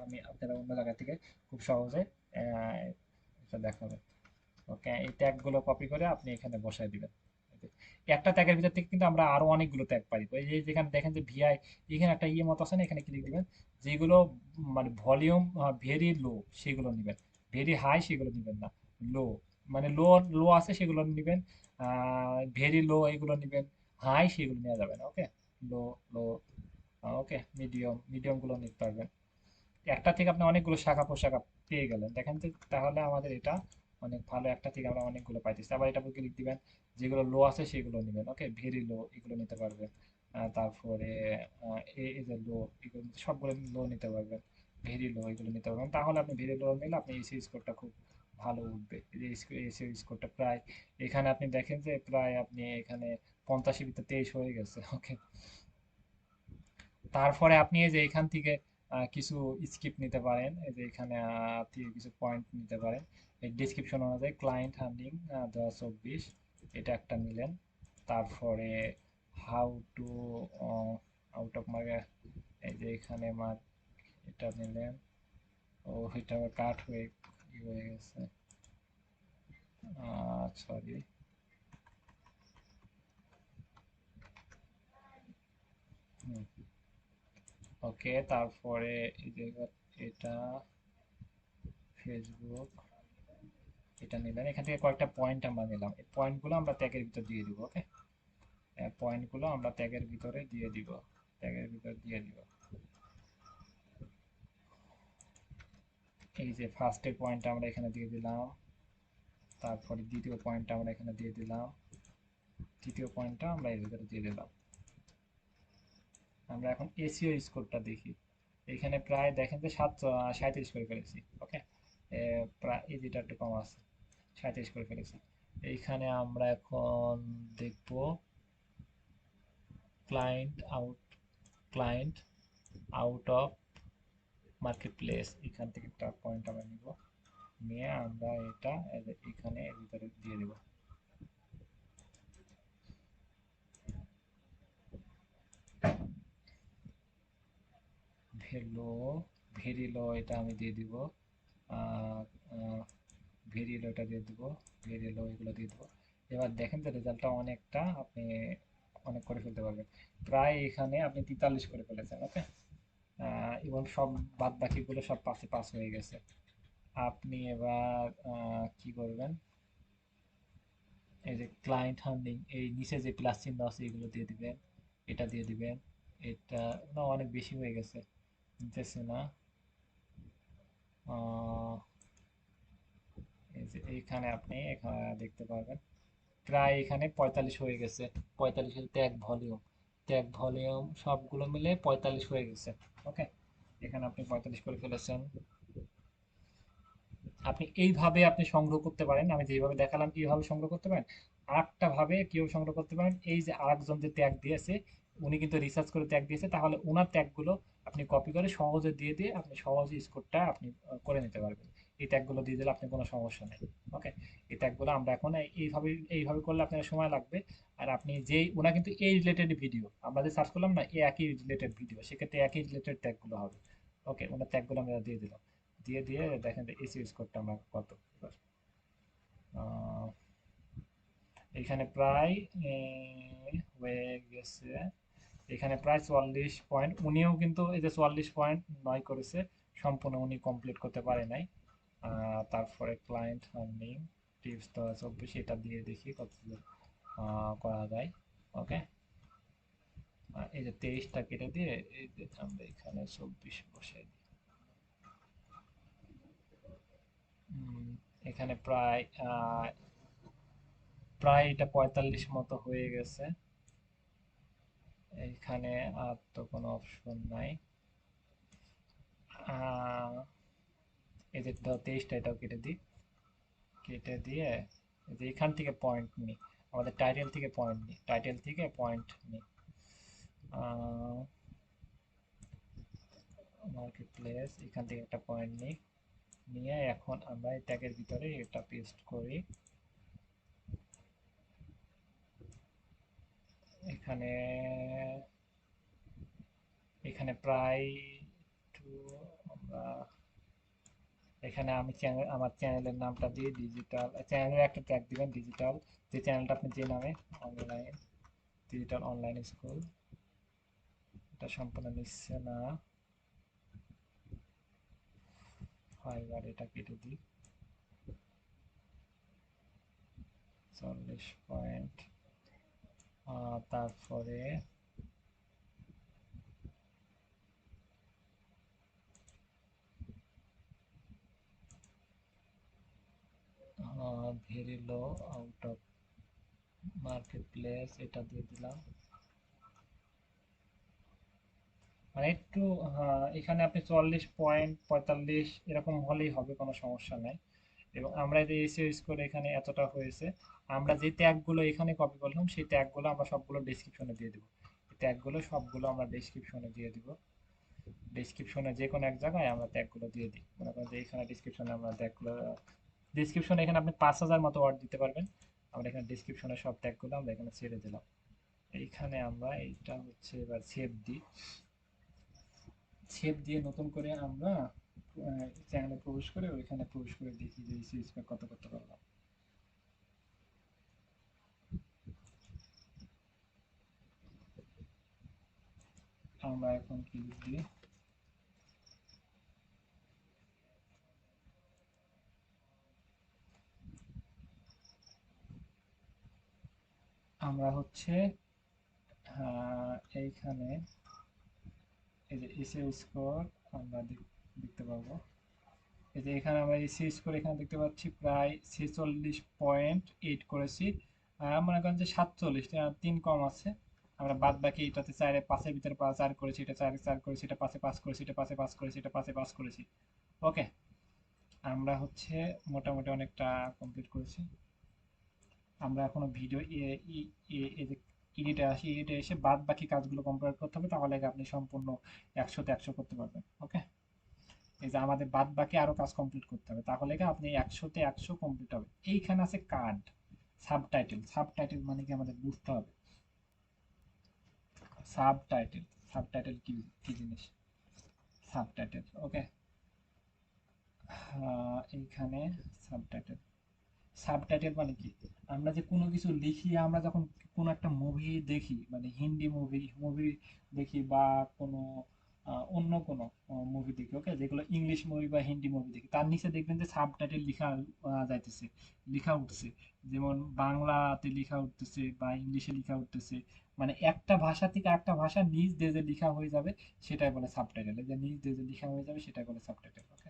আমি আপনারা অন্য জায়গা থেকে খুব সহজে এটা দেখাবেন। ওকে, এই ট্যাগগুলো কপি করে আপনি এখানে বসায় দিবেন। একটা ট্যাগের ভিতর থেকে কিন্তু আমরা আরো অনেকগুলো ট্যাগ পাই। এই যে যেখানে দেখেন যে ভিআই, এখানে একটা ইয়ে মতো আছে না, এখানে ক্লিক দিবেন। যেগুলো মানে ভলিউম ভেরি লো সেগুলো নেবেন, ভেরি হাই সেগুলো নেবেন না। লো মানে লো, লো আছে সেগুলো নেবেন, ভেরি লো এগুলো নেবেন, হাই সেগুলো নেওয়া যাবে না। ওকে, লো, লো। ওকে, মিডিয়াম, মিডিয়াম গুলো নিতে পারবেন। একটা থেকে আপনি অনেকগুলো শাখা প্রশাখা পেয়ে গেলেন, দেখেন তো, তাহলে আমাদের এটা অনেক ভালো, একটা থেকে আমরা অনেকগুলো পাইতেছি। আবার এটা ক্লিক দিবেন, যেগুলো লো আছে সেগুলো নেবেন। ওকে, ভেরি লো এগুলো নিতে পারবেন। তারপরে এই যে লো, এগুলো সবগুলো লো নিতে পারবেন, ভেরি লো এগুলো নিতে পারবেন। তাহলে আপনি ভেরি লো নিলে আপনি এসি স্কোরটা খুব ভালো উঠবে। এই যে এসি স্কোরটা প্রায় এখানে আপনি দেখেন যে প্রায় আপনি এখানে 85 ভিতরে 23 হয়ে গেছে। ওকে, তারপরে আপনি এই যে এখান থেকে কিছু স্কিপ নিতে পারেন, এই যে এখানে থেকে কিছু পয়েন্ট নিতে পারেন। এই ডিসক্রিপশন অনুযায়ী ক্লায়েন্ট হান্ডিং 2024, এটা একটা নিলেন। তারপরে how to out of market, এই যে এখানে মার্ক, এটা নিলেন। ও এটা আবার কাট হয়ে হয়ে গেছে, সরি। ওকে, তারপরে এই যে এটা ফেসবুক, এটা নিলেন। এখান থেকে কয়েকটা পয়েন্ট আমরা নিলাম, এই পয়েন্টগুলো আমরা ট্যাগের ভিতর দিয়ে দিব। ওকে, পয়েন্টগুলো আমরা ট্যাগের ভিতরে দিয়ে দিব, ট্যাগের ভিতর দিয়ে দিব। এই যে ফার্স্টের পয়েন্টটা আমরা এখানে দিয়ে দিলাম, তারপরে দ্বিতীয় পয়েন্টটা আমরা এখানে দিয়ে দিলাম, তৃতীয় পয়েন্টটা আমরা এর ভিতরে দিয়ে দিলাম। আমরা এখন এসিও স্কোরটা দেখি। এখানে প্রায় দেখেন যে 37 করে ফেলেছি। ওকে, প্রায় এই যেটা একটু কম আছে, 37 করে ফেলেছি। এইখানে আমরা এখন দেখব client out, client out of market place, এখান থেকে একটা পয়েন্ট আমরা নিব, নিয়ে আমরা এটা এখানে এর ভিতরে দিয়ে দেব। ভেলো, ভেরি লো এটা আমি দিয়ে দিব, ভেরি লো এটা দিয়ে দিব, ভেরি লো এগুলো দিয়ে দিব। এবার দেখেন যে রেজাল্টটা অনেকটা আপনি অনেক করে ফেলতে পারবেন। প্রায় এখানে আপনি 43 করে ফেলেছেন। ওকে, এবং সব বাদ বাকিগুলো সব পাশে পাস হয়ে গেছে। আপনি এবার কি করবেন, এই যে ক্লায়েন্ট হান্ডিং, এই নিচে যে প্লাস চিহ্ন আছে এগুলো দিয়ে দিবেন, এটা দিয়ে দিবেন। এটা না, অনেক বেশি হয়ে গেছে, নিতেছে না। আহ, এই যে এইখানে আপনি এখানে দেখতে পারবেন প্রায় এখানে 45 হয়ে গেছে। 45 ট্যাগ ভলিউম, ট্যাগ ভলিউম সবগুলো মিলে 45 হয়ে গেছে। ওকে, এখানে আপনি 45 করে ফেলেছেন। আপনি এইভাবে আপনি সংগ্রহ করতে পারেন, আমি যেভাবে দেখালাম এইভাবে সংগ্রহ করতে পারেন। আরেকটা ভাবে কেউ সংগ্রহ করতে পারেন, এই যে আরেকজন যে ট্যাগ দিয়েছে, উনি কিন্তু রিসার্চ করে ট্যাগ দিয়েছে, তাহলে ওনার ট্যাগগুলো আপনি কপি করে সহজে দিয়ে দিয়ে আপনি সহজে স্কোরটা আপনি করে নিতে পারবেন। এই ট্যাগগুলো দিয়ে দিলে আপনি কোনো সমস্যা নেই। ওকে, এই ট্যাগগুলো আমরা এখন এইভাবে, এইভাবে করলে আপনার সময় লাগবে। আর আপনি যেই ওনা কিন্তু এই রিলেটেড ভিডিও আমরা যে সার্চ করলাম না, এই একই রিলেটেড ভিডিও, সেক্ষেত্রে একই রিলেটেড ট্যাগগুলো হবে। ওকে, ওনার ট্যাগগুলো আমরা দিয়ে দিলাম, দিয়ে দিয়ে দেখেন এসি স্কোরটা আমরা কত এবার। আহ, এখানে প্রায় হয়ে গেছে এখানে প্রায় 44 পয়েন্ট, উনিও কিন্তু এই যে 44.9 করেছে, সম্পূর্ণ উনি কমপ্লিট করতে পারে নাই। তারপরে ক্লায়েন্ট আর্নিং টিপস তো 24, এটা দিয়ে দেখি কত করা যায়। ওকে, এই যে 23টা কেটে দিয়ে এই যে আমরা এখানে 24 বসাই দিই। এখানে প্রায় প্রায় এটা 45 মতো হয়ে গেছে। এইখানে আর তো কোনো অপশন নাই। আহ, এই যে 23টা এটাও কেটে দিই, কেটে দিয়ে এই যে এখান থেকে পয়েন্ট নিই, আমাদের টাইটেল থেকে পয়েন্ট নিই, টাইটেল থেকে পয়েন্ট নিই। মার্কেট প্লেস এখান থেকে একটা পয়েন্ট নিই, নিয়ে এখন আমরা এই ট্যাগের ভিতরে এটা পেস্ট করি। এখানে এখানে প্রায় একটু আমরা এখানে আমি চ্যানেল, আমার চ্যানেলের নামটা দিয়ে ডিজিটাল, চ্যানেলের একটা ট্যাগ দিবেন ডিজিটাল, যে চ্যানেলটা আপনি যে নামে, অনলাইন ডিজিটাল অনলাইন স্কুল। এটা সম্পূর্ণ নিচ্ছে না, ফাইবার এটা কেটে দিই। 40 পয়েন্ট, তারপরে very low out of market place এটা দিয়ে দিলাম। মানে একটু এখানে আপনি 40.45 এরকম হলেই হবে, কোনো সমস্যা নাই। এবং আমরা যে এসিও স্কোর এখানে এতটা হয়েছে, আমরা যে ট্যাগগুলো এখানে কপি করলাম সেই ট্যাগগুলো আমরা সবগুলো ডেসক্রিপশনে দিয়ে দেবো। ট্যাগগুলো সবগুলো আমরা ডেসক্রিপশনে দিয়ে দিব। ডেসক্রিপশনে যে কোনো এক জায়গায় আমরা ট্যাগগুলো দিয়ে দিই, মনে করেন যে এখানে ডেসক্রিপশনে আমরা ট্যাগগুলো, ডেসক্রিপশনে এখানে আপনি 5,000 মতো ওয়ার্ড দিতে পারবেন। আমরা এখানে ডেসক্রিপশনে সব ট্যাগগুলো আমরা এখানে ছেড়ে দিলাম। এইখানে আমরা এইটা হচ্ছে এবার সেভ দিই, সেভ দিয়ে নতুন করে আমরা চ্যানেলে প্রবেশ করে ওইখানে প্রবেশ করে দেখি যে সিরিজ কত করতে পারলাম। আমরা এখন কি দিই, আমরা হচ্ছে এইখানে এই যে এসিও স্কোর আমরা দেখতে পাবো। এই যে এখানে আমরা এসিও স্কোর এখানে দেখতে পাচ্ছি প্রায় 46.8 করেছি। মনে করেন যে 47, 3 কম আছে। আমরা বাদ বাকি এটাতে 4 5-এর ভিতরে 4 করেছি, এটা 4 4 করেছি, এটা 5-এ 5 করেছি, এটা 5-এ 5 করেছি, এটা 5-এ 5 করেছি। ওকে, আমরা হচ্ছে মোটামুটি অনেকটা কমপ্লিট করেছি। আমরা এখনো ভিডিও এডিটে আসি, এডিটে এসে বাদ বাকি কাজগুলো কমপ্লিট করতে হবে, তাহলে আপনি সম্পূর্ণ 100তে 100 করতে পারবেন। ওকে, এই যে আমাদের বাদ বাকি আরো কাজ কমপ্লিট করতে হবে, তাহলে আপনি 100তে 100 কমপ্লিট হবে। এইখানে আছে কার্ড, সাবটাইটেল, সাবটাইটেল মানে কি আমাদের বুঝতে হবে। সাবটাইটেল, সাবটাইটেল কি কি জিনিস, সাবটাইটেল। ওকে, এইখানে সাবটাইটেল, সাবটাইটেল মানে কি, আমরা যে কোনো কিছু লিখি, আমরা যখন কোনো একটা মুভি দেখি, মানে হিন্দি মুভি দেখি বা কোনো অন্য কোনো মুভি দেখি, ওকে, যেগুলো ইংলিশ মুভি বা হিন্দি মুভি দেখি, তার নিচে দেখবেন যে সাবটাইটেল লেখা যাইতেছে, লেখা উঠছে। যেমন বাংলাতে লেখা উঠতেছে বা ইংলিশে লেখা উঠতেছে, মানে একটা ভাষা থেকে একটা ভাষা নিজ দেশে লেখা হয়ে যাবে, সেটাই বলে সাবটাইটেল। এই যে নিজ দেশে লেখা হয়ে যাবে সেটাই বলে সাবটাইটেল। ওকে,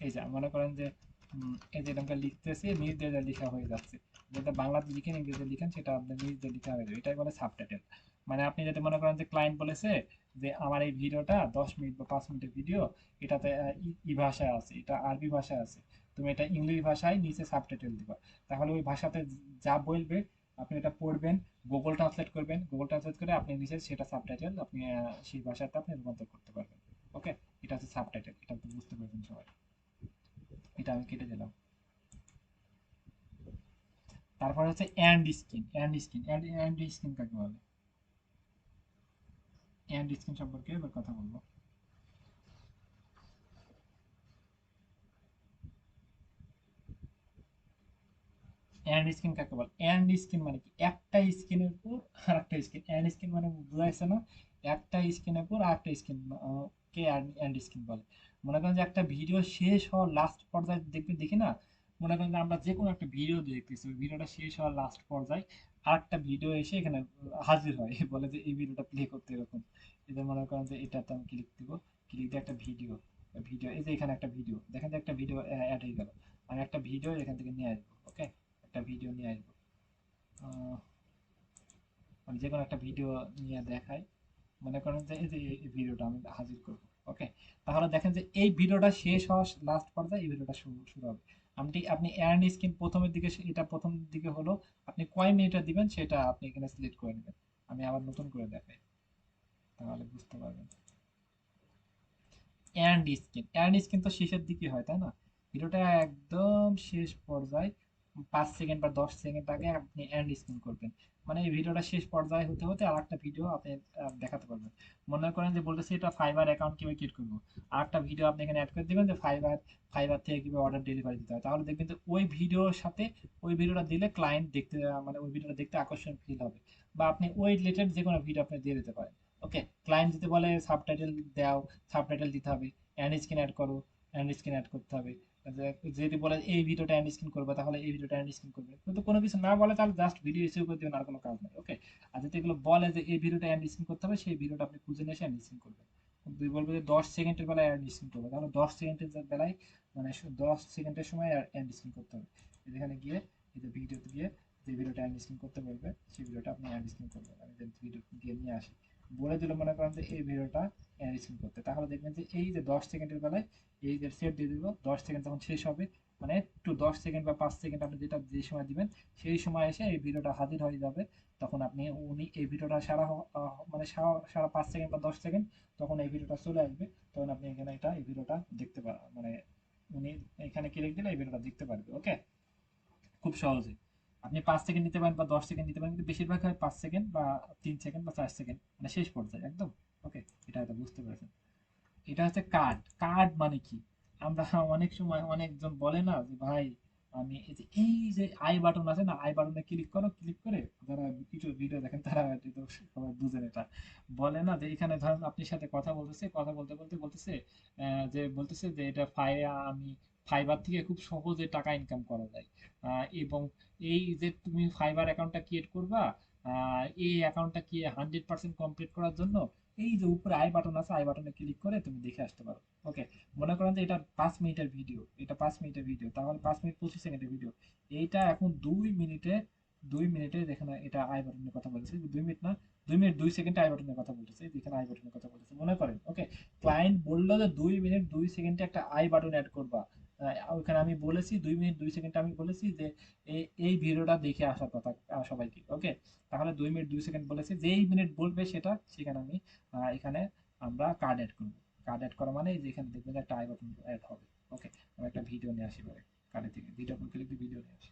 এই যে মনে করেন যে এই যে এটা লিখতেছি নিজ দিয়ে লেখা হয়ে যাচ্ছে, যেটা বাংলাতে লিখেন ইংরেজিতে লিখেন সেটা আপনার নিজ দিয়ে লেখা হয়ে যাবে, এটাই বলে সাবটাইটেল। মানে আপনি যদি মনে করেন যে ক্লায়েন্ট বলেছে যে আমার এই ভিডিওটা 10 মিনিট বা 5 মিনিটের ভিডিও, এটাতে ই ভাষায় আছে, এটা আরবি ভাষায় আছে, তুমি এটা ইংলিশ ভাষায় নিচে সাবটাইটেল দিবা, তাহলে ওই ভাষাতে যা বলবে আপনি এটা পড়বেন, গুগল ট্রান্সলেট করবেন, গুগল ট্রান্সলেট করে আপনি নিচে সেটা সাবটাইটেল আপনি সেই ভাষাতে আপনি রূপান্তর করতে পারবেন। ওকে, এটা হচ্ছে সাবটাইটেল, এটা আপনি বুঝতে পারবেন সবাই। এটা আমি কেটে দিলাম। তারপরে হচ্ছে and skin, and skin, and skin কাকে বলে, অ্যান্ড স্কিন সম্পর্কে এবার কথা বলবো। এন্ড স্ক্রিন কাকে বলে? এন্ড স্ক্রিন মানে কি? একটা স্ক্রিনের উপর আর একটা স্ক্রিন। এন্ড স্ক্রিন মানে বুঝাইছে না? একটা স্ক্রিনের উপর আর একটা স্ক্রিন কে এন্ড স্ক্রিন বলে। মনে করেন যে একটা ভিডিও শেষ হওয়ার লাস্ট পর্যায়ে দেখবে, দেখি না, মনে করেন যে আমরা যে কোনো একটা ভিডিও দেখতেছি, ওই ভিডিওটা শেষ হওয়ার লাস্ট পর্যায়ে আর একটা ভিডিও এসে এখানে হাজির হয়, বলে যে এই ভিডিওটা প্লে করতে এরকম। এদের মনে করেন যে এটাতে আমি ক্লিক দিব, ক্লিক দিয়ে একটা ভিডিও, ভিডিও এই যে এখানে একটা ভিডিও দেখেন, যে একটা ভিডিও অ্যাড হয়ে গেল। আমি একটা ভিডিও এখান থেকে নিয়ে আসবো, ওকে, একটা ভিডিও নিয়ে আসবো। আমি যে কোনো একটা ভিডিও নিয়ে দেখাই। মনে করেন যে এই যে এই ভিডিওটা আমি হাজির করব, ওকে। তাহলে দেখেন যে এই ভিডিওটা শেষ হওয়া লাস্ট পর্যায়ে এই ভিডিওটা শুরু শুরু হবে। আপনি এন্ড স্ক্রিন প্রথমের দিকে, এটা প্রথম দিকে হলো, আপনি কয় মিনিটে দিবেন সেটা আপনি এখানে সিলেক্ট করে নেবেন। আমি আবার নতুন করে দেখাই, তাহলে বুঝতে পারবেন। এন্ড স্ক্রিন তো শেষের দিকে হয়, তাই না? ভিডিওটা একদম শেষ পর্যায়ে 5 সেকেন্ড বা 10 সেকেন্ড আগে আপনি এন্ড স্ক্রিন করবেন। মানে এই ভিডিওটা শেষ পর্যায়ে হতে হতে আর একটা ভিডিও আপনি দেখাতে পারবেন। মনে করেন যে বলতেছি এটা ফাইবার অ্যাকাউন্ট কিভাবে ক্রিয়েট করবো, আর একটা ভিডিও আপনি এখানে অ্যাড করে দিবেন যে ফাইবার, ফাইবার থেকে কিভাবে অর্ডার ডেলিভারি দিতে হয়। তাহলে দেখবেন যে ওই ভিডিওর সাথে ওই ভিডিওটা দিলে ক্লায়েন্ট দেখতে মানে ওই ভিডিওটা দেখতে আকর্ষণ ফিল হবে। বা আপনি ওই রিলেটেড যে কোনো ভিডিও আপনি দিয়ে দিতে পারেন, ওকে। ক্লায়েন্ট যদি বলে সাবটাইটেল দাও, সাবটাইটেল দিতে হবে, এন্ড স্ক্রিন অ্যাড করো, এন্ড স্ক্রিন অ্যাড করতে হবে। যদি বলে এই ভিডিওটা এন্ড স্ক্রিন করবে, তাহলে এই ভিডিওটা এন্ড স্ক্রিন করবে। কিন্তু কোনো কিছু না বলে তাহলে জাস্ট ভিডিও ইস্যু করে দেবেন, আর কোনো কাজ নেই, ওকে। আর যদি এগুলো বলে যে এই ভিডিওটা এন্ড স্ক্রিন করতে হবে, সেই ভিডিওটা আপনি খুঁজে নিয়ে এসে এন্ড স্ক্রিন করবেন। যদি বলবে যে 10 সেকেন্ডের বেলায় এন্ড স্ক্রিন করবে, তাহলে 10 সেকেন্ডের বেলায় মানে 10 সেকেন্ডের সময় এন্ড স্ক্রিন করতে হবে। এখানে গিয়ে এই যে ভিডিওতে গিয়ে যে ভিডিওটা এন্ড স্ক্রিন করতে বলবে, সেই ভিডিওটা আপনি এন্ড স্ক্রিন করবেন। আমি যে ভিডিও গিয়ে নিয়ে আসি, বলে দিল মনে করেন যে এই ভিডিওটা এন্ড স্ক্রিন করতে, তাহলে দেখবেন যে এই যে 10 সেকেন্ডের বেলায় এই যে সেট দিয়ে দিব, 10 সেকেন্ড যখন শেষ হবে, মানে একটু 10 সেকেন্ড বা 5 সেকেন্ড আপনি যেটা যে সময় দিবেন, সেই সময় এসে এই ভিডিওটা হাজির হয়ে যাবে। তখন আপনি উনি এই ভিডিওটা সারা মানে সারা সারা 5 সেকেন্ড বা 10 সেকেন্ড, তখন এই ভিডিওটা চলে আসবে। তখন আপনি এখানে এটা এই ভিডিওটা দেখতে পারেন, মানে উনি এখানে ক্লিক দিলে এই ভিডিওটা দেখতে পারবে, ওকে। খুব সহজে আপনি 5 সেকেন্ড নিতে পারেন বা 10 সেকেন্ড নিতে পারেন, কিন্তু বেশিরভাগ হয় 5 সেকেন্ড বা 3 সেকেন্ড বা 4 সেকেন্ড, মানে শেষ পর্যায়ে একদম, ওকে। এটা হয়তো বুঝতে পেরেছেন। এটা হচ্ছে কার্ড। কার্ড মানে কি? আমরা অনেক সময় অনেকজন বলে না যে ভাই আমি এই যে আই বাটন আছে না, আই বাটনে ক্লিক করো, ক্লিক করে যারা কিছু ভিডিও দেখেন তারা হয়তো সবাই বুঝেন এটা। বলে না যে এখানে ধরেন আপনার সাথে কথা বলতেছে, কথা বলতে বলতে বলতেছে যে বলতেছে যে এটা আমি ফাইবার থেকে খুব সহজে টাকা ইনকাম করা যায়। এবং এই যে তুমি ফাইবার অ্যাকাউন্টটা ক্রিয়েট করবা, এই অ্যাকাউন্টটা কি 100% কমপ্লিট করার জন্য এই যে উপরে আই বাটন আছে, আই বাটনে ক্লিক করে তুমি দেখে আসতে পারো, ওকে। মনে করেন যে এটা 5 মিনিটের ভিডিও, এটা 5 মিনিটের ভিডিও, তাহলে 5 মিনিট 25 সেকেন্ডের ভিডিও। এইটা এখন 2 মিনিটে, 2 মিনিটে যেখানে এটা আই বাটনের কথা বলছে, 2 মিনিট না, 2 মিনিট 2 সেকেন্ডে আই বাটনের কথা বলতেছে, যেখানে আই বাটনের কথা বলতেছে মনে করেন, ওকে। ক্লায়েন্ট বললো যে 2 মিনিট 2 সেকেন্ডে একটা আই বাটন অ্যাড করবা। ওখানে আমি বলেছি 2 মিনিট 2 সেকেন্ড, আমি বলেছি যে এই ভিডিওটা দেখে আসার কথা সবাইকে, ওকে। তাহলে 2 মিনিট 2 সেকেন্ড বলেছে, যেই মিনিট বলবে সেটা সেখানে আমি এখানে আমরা কার্ড অ্যাড করবো। কার্ড অ্যাড করা মানে যেখানে দেখবেন একটা আই বাটন অ্যাড হবে, ওকে। আমি একটা ভিডিও নিয়ে আসি পরে, কার্ডে থেকে ভিডিও ক্লিক দিয়ে ভিডিও নিয়ে আসি।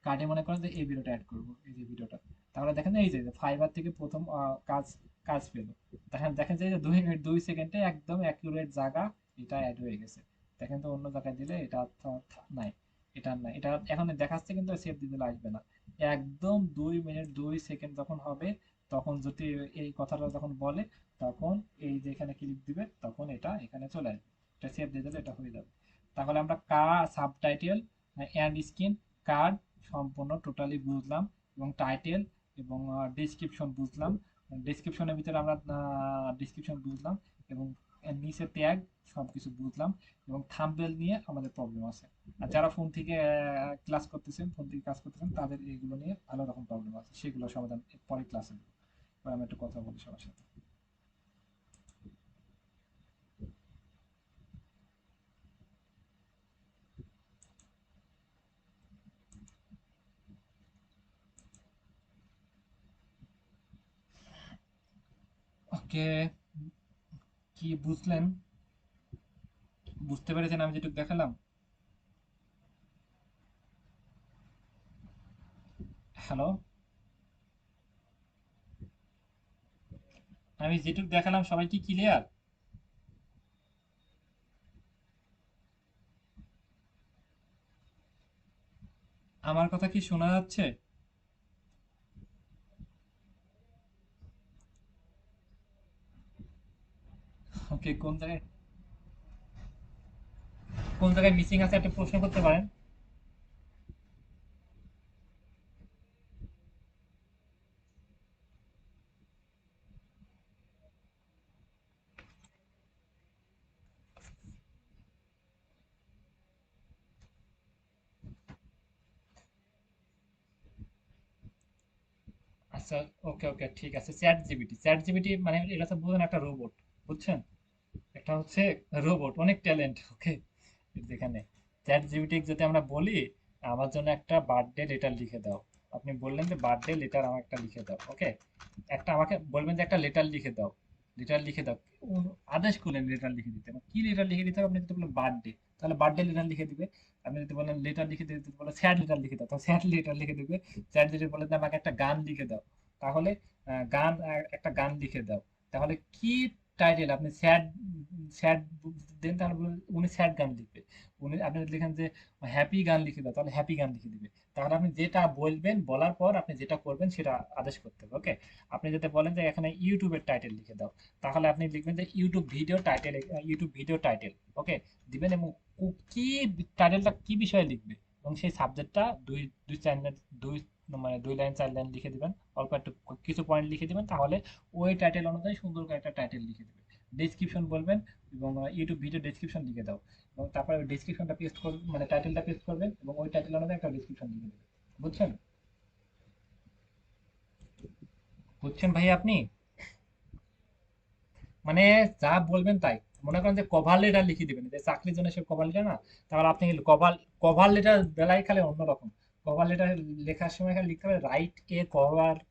কার্ডে মনে করেন যে এই ভিডিওটা অ্যাড করবো, এই যে ভিডিওটা। তাহলে দেখেন এই যে ফাইবার থেকে প্রথম কাজ কাজ পেলো। দেখেন দেখেন যে 2 মিনিট 2 সেকেন্ডে একদম অ্যাকুরেট জায়গা এটা অ্যাড হয়ে গেছে। দেখেন তো অন্য জায়গায় দিলে এটা নাই, এটা নাই, এটা এখন দেখাচ্ছে কিন্তু সেভ দিতে আসবে না। একদম 2 মিনিট 2 সেকেন্ড যখন হবে, তখন যদি এই কথাটা যখন বলে, তখন এই যে এখানে ক্লিক দিবে, তখন এটা এখানে চলে আসবে। এটা সেভ দিয়ে দিলে এটা হয়ে যাবে। তাহলে আমরা সাবটাইটেল, এন্ড স্ক্রিন, কার্ড সম্পূর্ণ টোটালি বুঝলাম, এবং টাইটেল এবং ডেসক্রিপশন বুঝলাম। ডেসক্রিপশনের ভিতরে আমরা ডেসক্রিপশন বুঝলাম, এবং নিচে ট্যাগ সবকিছু বুঝলাম, এবং থাম্বনেল নিয়ে আমাদের প্রবলেম আছে। আর যারা ফোন থেকে ক্লাস করতেছেন, ফোন থেকে কাজ করতেছেন, তাদের এইগুলো নিয়ে ভালো রকম প্রবলেম আছে, সেগুলো সমাধান পরে ক্লাসে দেবো। এবার আমি একটু কথা বলি সবার সাথে। ওকে, কি বুঝলেন? বুঝতে পেরেছেন আমি যেটুকু দেখালাম? হ্যালো, আমি যেটুকু দেখালাম সবাই কি ক্লিয়ার? আমার কথা কি শোনা যাচ্ছে? ওকে, কোন জায়গায় মিসিং আছে একটা প্রশ্ন করতে পারেন। আচ্ছা, ওকে ওকে, ঠিক আছে। চ্যাট জিপিটি মানে এটা তো বুঝেন একটা রোবট, বুঝছেন? একটা হচ্ছে রোবট, অনেক ট্যালেন্ট। ওকে, যেখানে চ্যাট জিপিটি যদি আমরা বলি আমার জন্য একটা বার্থডে লেটার লিখে দাও, আপনি বললেন যে বার্থডে লেটার আমার একটা লিখে দাও। ওকে, একটা আমাকে বলবেন যে একটা লেটার লিখে দাও, লেটার লিখে দাও। আদেশ করলেন লেটার লিখে দিতে, এবার কি লেটার লিখে দিতে হবে? আপনি যদি বলেন বার্থডে, তাহলে বার্থডে লেটার লিখে দিবে। আপনি যদি বলেন লেটার লিখে দিতে, যদি বলেন স্যাড লেটার লিখে দাও, তাহলে স্যাড লেটার লিখে দিবে। চ্যাট যদি বলেন যে আমাকে একটা গান লিখে দাও, তাহলে একটা গান লিখে দাও। তাহলে কি টাইটেল আপনি স্যাড, স্যাড দেন, তাহলে উনি স্যাড গান লিখবে। আপনি যদি লিখেন যে হ্যাপি গান লিখে দাও, তাহলে হ্যাপি গান লিখে দিবে। তাহলে আপনি যেটা বলবেন, বলার পর আপনি যেটা করবেন সেটা আদেশ করতে হবে। ওকে, আপনি যদি বলেন যে এখানে ইউটিউবের টাইটেল লিখে দাও, তাহলে আপনি লিখবেন যে YouTube video title, YouTube video title. Okay, দিবেন এবং কি টাইটেলটা কি বিষয়ে লিখবে এবং সেই সাবজেক্টটা দুই দুই চার লাইন, দুই মানে 2 লাইন 4 লাইন লিখে দিবেন। অল্প একটু কিছু পয়েন্ট লিখে দিবেন, তাহলে ওই টাইটেল অনুযায়ী সুন্দর করে একটা টাইটেল লিখে দিবে। ডেসক্রিপশন বলবেন এবং ইউটিউব ভিডিও ডেসক্রিপশন লিখে দাও, এবং তারপরে ওই ডেসক্রিপশনটা পেস্ট করবেন, মানে টাইটেলটা পেস্ট করবেন এবং ওই টাইটেল অনুযায়ী একটা ডেসক্রিপশন লিখে দেবেন। বুঝছেন? বুঝছেন ভাই আপনি? মানে যা বলবেন তাই। মনে করেন যে কভার লেটার লিখে দিবেন, যে চাকরির জন্য সে কভার লেটার না, তাহলে আপনি কভার কভার লেটার বেলায় খালি অন্যরকম। কভার লেটার লেখার সময় খালি লিখতে হবে right a